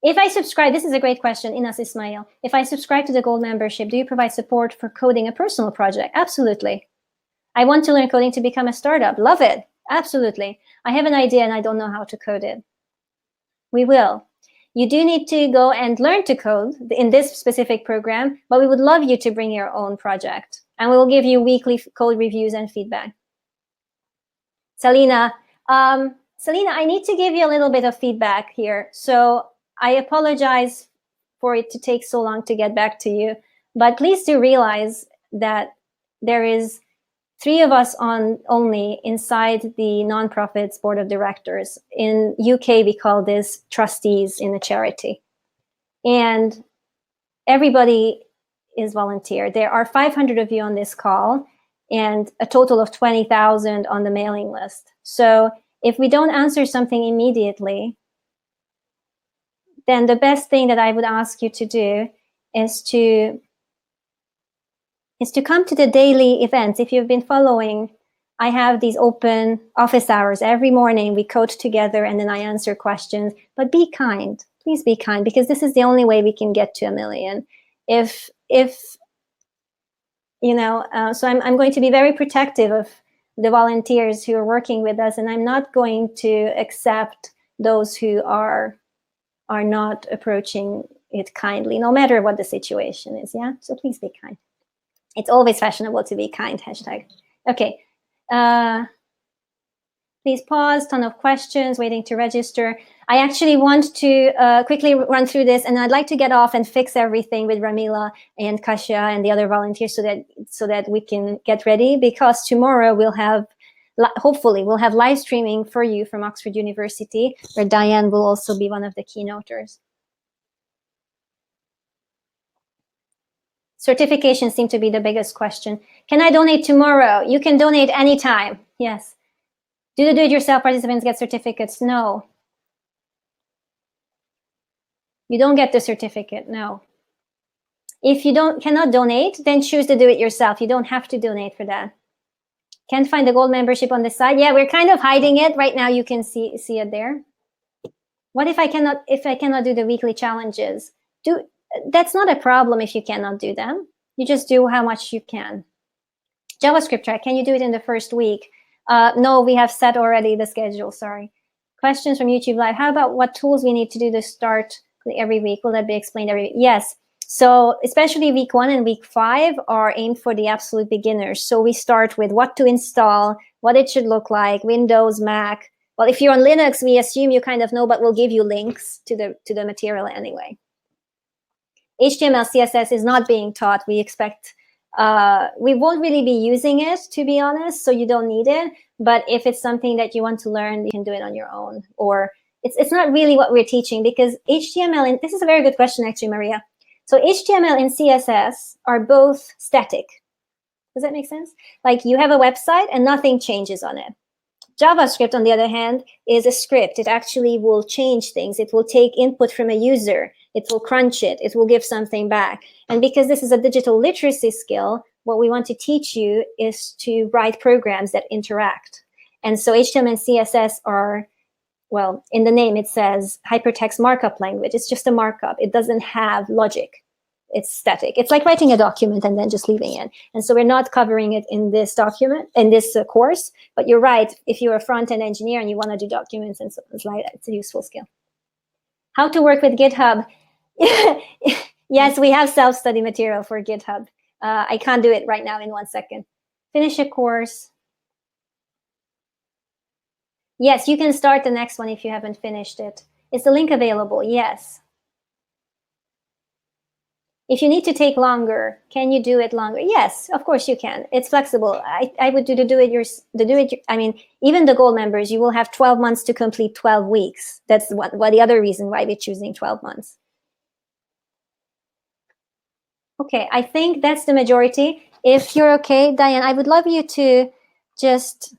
If I subscribe, this is a great question, Inas Ismail. If I subscribe to the gold membership, do you provide support for coding a personal project? Absolutely. I want to learn coding to become a startup. Love it. Absolutely. I have an idea and I don't know how to code it. We will. You do need to go and learn to code in this specific program, but we would love you to bring your own project. And we will give you weekly code reviews and feedback. Selena, I need to give you a little bit of feedback here. So I apologize for it to take so long to get back to you, but please do realize that there is 3 of us only inside the nonprofit's board of directors. In UK, we call this trustees in a charity. And everybody is volunteer. There are 500 of you on this call and a total of 20,000 on the mailing list. So if we don't answer something immediately, then the best thing that I would ask you to do is to come to the daily events. If you've been following, I have these open office hours every morning. We code together and then I answer questions. But be kind. Please be kind, because this is the only way we can get to 1 million. So I'm going to be very protective of the volunteers who are working with us, and I'm not going to accept those who are not approaching it kindly, no matter what the situation is. Yeah, so please be kind. It's always fashionable to be kind, hashtag. Okay. Please pause, ton of questions, waiting to register. I actually want to quickly run through this, and I'd like to get off and fix everything with Ramila and Kasia and the other volunteers so that we can get ready, because tomorrow hopefully we'll have live streaming for you from Oxford University, where Diane will also be one of the keynoters. Certifications seem to be the biggest question. Can I donate tomorrow? You can donate anytime. Yes. Do the do-it-yourself participants get certificates? No. You don't get the certificate, no. If you cannot donate, then choose to do it yourself. You don't have to donate for that. Can't find the gold membership on the side. Yeah, we're kind of hiding it right now. You can see it there. What if I cannot do the weekly challenges? That's not a problem if you cannot do them. You just do how much you can. JavaScript track, can you do it in the first week? No, we have set already the schedule, sorry. Questions from YouTube Live. How about what tools we need to do to start every week? Will that be explained every week? Yes. So especially week 1 and week 5 are aimed for the absolute beginners. So we start with what to install, what it should look like, Windows, Mac. Well, if you're on Linux, we assume you kind of know, but we'll give you links to the material anyway. HTML, CSS is not being taught. We expect, we won't really be using it, to be honest, so you don't need it. But if it's something that you want to learn, you can do it on your own. Or it's not really what we're teaching, because HTML, and this is a very good question, actually, Maria. So HTML and CSS are both static. Does that make sense? Like you have a website and nothing changes on it. JavaScript, on the other hand, is a script. It actually will change things. It will take input from a user. It will crunch it. It will give something back. And because this is a digital literacy skill, what we want to teach you is to write programs that interact. And so HTML and CSS are, well, in the name it says hypertext markup language. It's just a markup. It doesn't have logic. It's static. It's like writing a document and then just leaving it. And so we're not covering it in this document, in this course. But you're right. If you're a front-end engineer and you want to do documents and so it's like that, it's a useful skill. How to work with GitHub? Yes, we have self-study material for GitHub. I can't do it right now in 1 second. Finish a course. Yes, you can start the next one if you haven't finished it. Is the link available? Yes. If you need to take longer, can you do it longer? Yes, of course you can. It's flexible. I would I mean, even the gold members, you will have 12 months to complete 12 weeks. That's what the other reason why we're choosing 12 months. Okay, I think that's the majority. If you're okay, Diane, I would love you to just,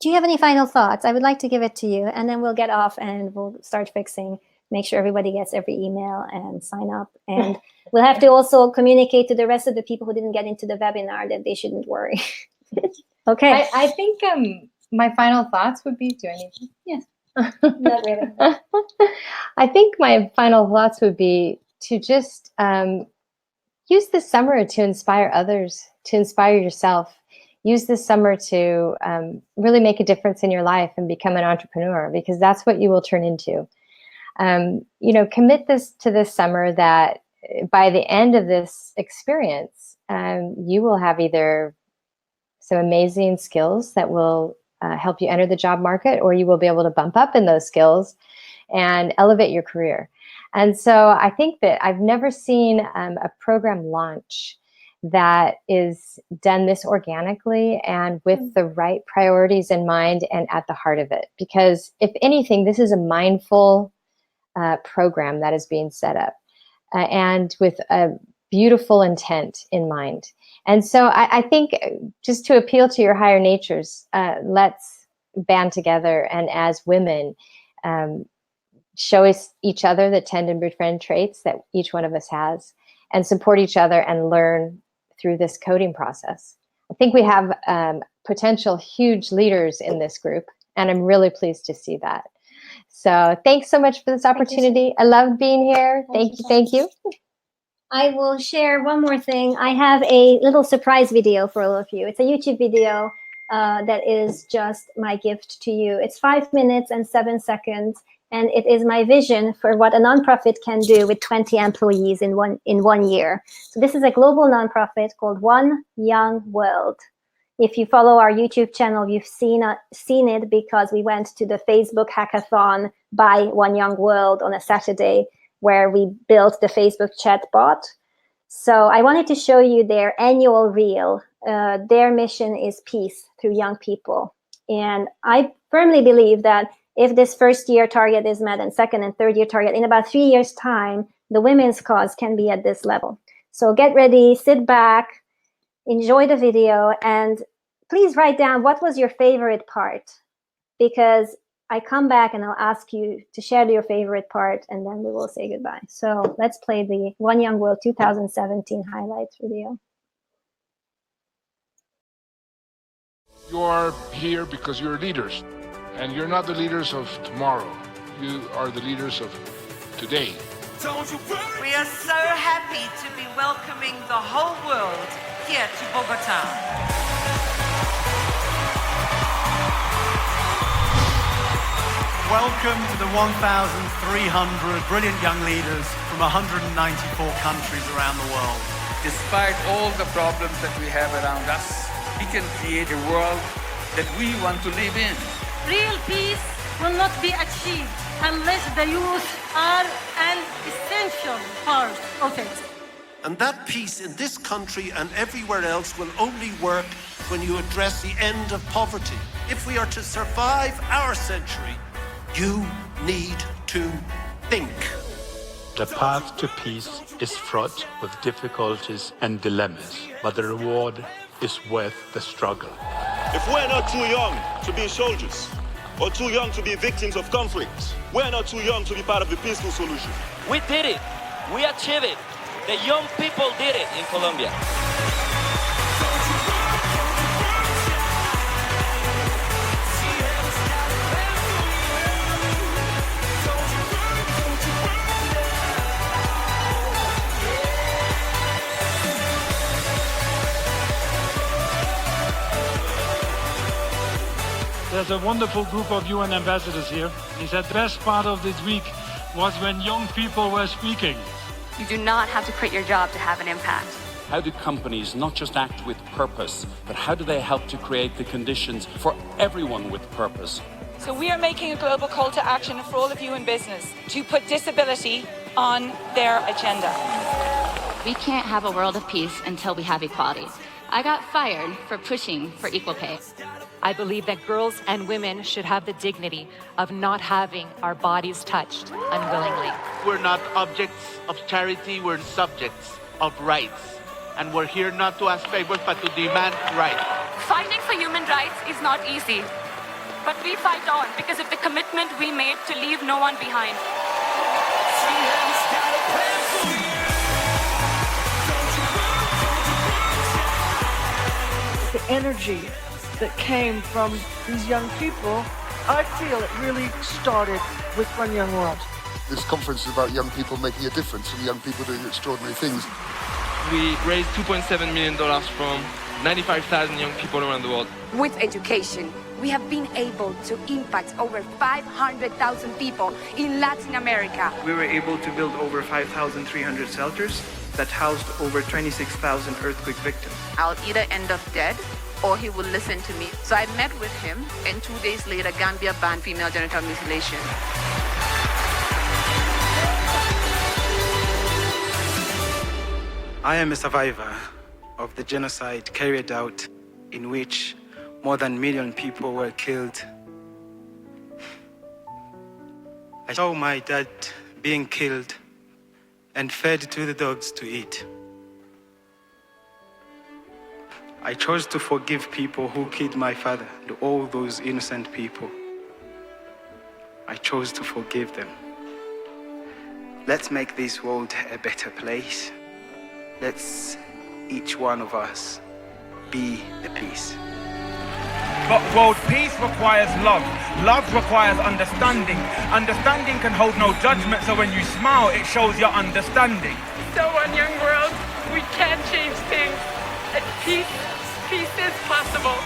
do you have any final thoughts? I would like to give it to you, and then we'll get off and we'll start fixing, make sure everybody gets every email and sign up. And we'll have to also communicate to the rest of the people who didn't get into the webinar that they shouldn't worry. Okay. I think my final thoughts would be, do I need to? Yes. Not really. I think my final thoughts would be to just use this summer to inspire others, to inspire yourself. Use this summer to really make a difference in your life and become an entrepreneur, because that's what you will turn into. You know, commit to this summer that by the end of this experience, you will have either some amazing skills that will help you enter the job market, or you will be able to bump up in those skills and elevate your career. And so I think that I've never seen a program launch that is done this organically and with the right priorities in mind and at the heart of it. Because if anything, this is a mindful program that is being set up and with a beautiful intent in mind. And so I think just to appeal to your higher natures, let's band together and as women, show us each other the tend and befriend traits that each one of us has, and support each other and learn through this coding process. I think we have potential huge leaders in this group, and I'm really pleased to see that. So thanks so much for this opportunity. I loved being here. Thank you. I will share one more thing. I have a little surprise video for all of you. It's a YouTube video that is just my gift to you. It's 5 minutes and 7 seconds. And it is my vision for what a nonprofit can do with 20 employees in one year. So this is a global nonprofit called One Young World. If you follow our YouTube channel, you've seen it because we went to the Facebook Hackathon by One Young World on a Saturday, where we built the Facebook chat bot. So I wanted to show you their annual reel. Their mission is peace through young people. And I firmly believe that if this first year target is met and second and third year target, in about 3 years' time, the women's cause can be at this level. So get ready, sit back, enjoy the video, and please write down what was your favorite part, because I come back and I'll ask you to share your favorite part, and then we will say goodbye. So let's play the One Young World 2017 highlights video. You're here because you're leaders, and you're not the leaders of tomorrow. You are the leaders of today. We are so happy to be welcoming the whole world here to Bogota. Welcome to the 1,300 brilliant young leaders from 194 countries around the world. Despite all the problems that we have around us, we can create a world that we want to live in. Real peace will not be achieved unless the youth are an essential part of it. And that peace in this country and everywhere else will only work when you address the end of poverty. If we are to survive our century, you need to think. The path to peace is fraught with difficulties and dilemmas, but the reward is worth the struggle. If we're not too young to be soldiers, or too young to be victims of conflicts, we're not too young to be part of the peaceful solution. We did it. We achieved it. The young people did it in Colombia. There's a wonderful group of UN ambassadors here. He said the best part of this week was when young people were speaking. You do not have to quit your job to have an impact. How do companies not just act with purpose, but how do they help to create the conditions for everyone with purpose? So we are making a global call to action for all of you in business to put disability on their agenda. We can't have a world of peace until we have equality. I got fired for pushing for equal pay. I believe that girls and women should have the dignity of not having our bodies touched unwillingly. We're not objects of charity, we're subjects of rights. And we're here not to ask favors, but to demand rights. Fighting for human rights is not easy, but we fight on because of the commitment we made to leave no one behind. The energy that came from these young people, I feel it really started with One Young World. This conference is about young people making a difference and young people doing extraordinary things. We raised $2.7 million from 95,000 young people around the world. With education, we have been able to impact over 500,000 people in Latin America. We were able to build over 5,300 shelters that housed over 26,000 earthquake victims. I'll either end up dead or he will listen to me. So I met with him, and 2 days later, Gambia banned female genital mutilation. I am a survivor of the genocide carried out in which more than 1 million people were killed. I saw my dad being killed and fed to the dogs to eat. I chose to forgive people who killed my father and all those innocent people. I chose to forgive them. Let's make this world a better place. Let's, each one of us, be the peace. But world peace requires love. Love requires understanding. Understanding can hold no judgment, so when you smile, it shows your understanding. So One Young World, we can change things. And peace is possible.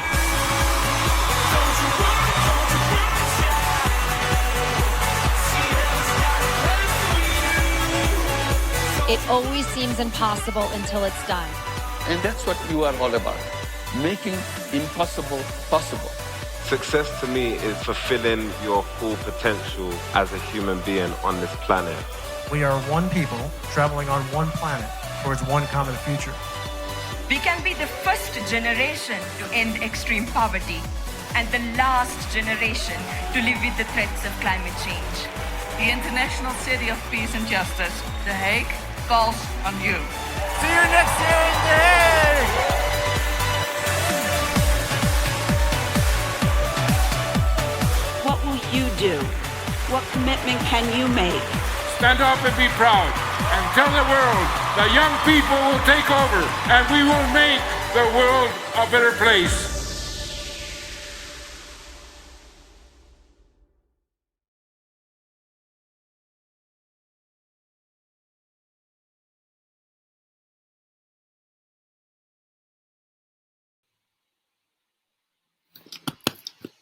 It always seems impossible until it's done. And that's what you are all about, making impossible possible. Success to me is fulfilling your full potential as a human being on this planet. We are one people traveling on one planet towards one common future. We can be the first generation to end extreme poverty and the last generation to live with the threats of climate change. The International City of Peace and Justice, The Hague, calls on you. See you next year in The Hague! commitment can you make? Stand up and be proud and tell the world that young people will take over and we will make the world a better place.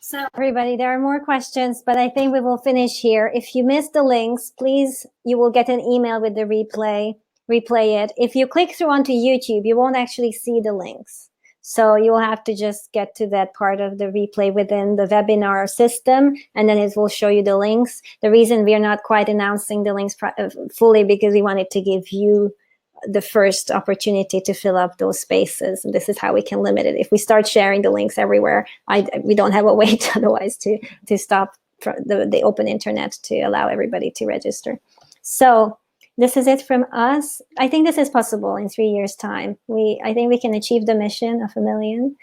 So everybody, there are more questions, but I think we will finish here. If you missed the links, please, you will get an email with the replay it. If you click through onto YouTube, you won't actually see the links. So you'll have to just get to that part of the replay within the webinar system, and then it will show you the links. The reason we are not quite announcing the links fully because we wanted to give you the first opportunity to fill up those spaces. And this is how we can limit it. If we start sharing the links everywhere, we don't have a way to, otherwise to stop the open internet to allow everybody to register. So this is it from us. I think this is possible in 3 years' time. I think we can achieve the mission of 1 million.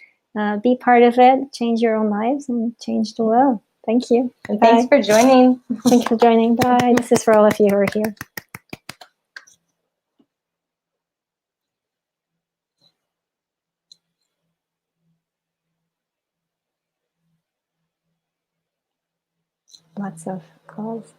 Be part of it, change your own lives, and change the world. Thank you. And thanks for joining. Thanks for joining. Bye. This is for all of you who are here. Lots of calls.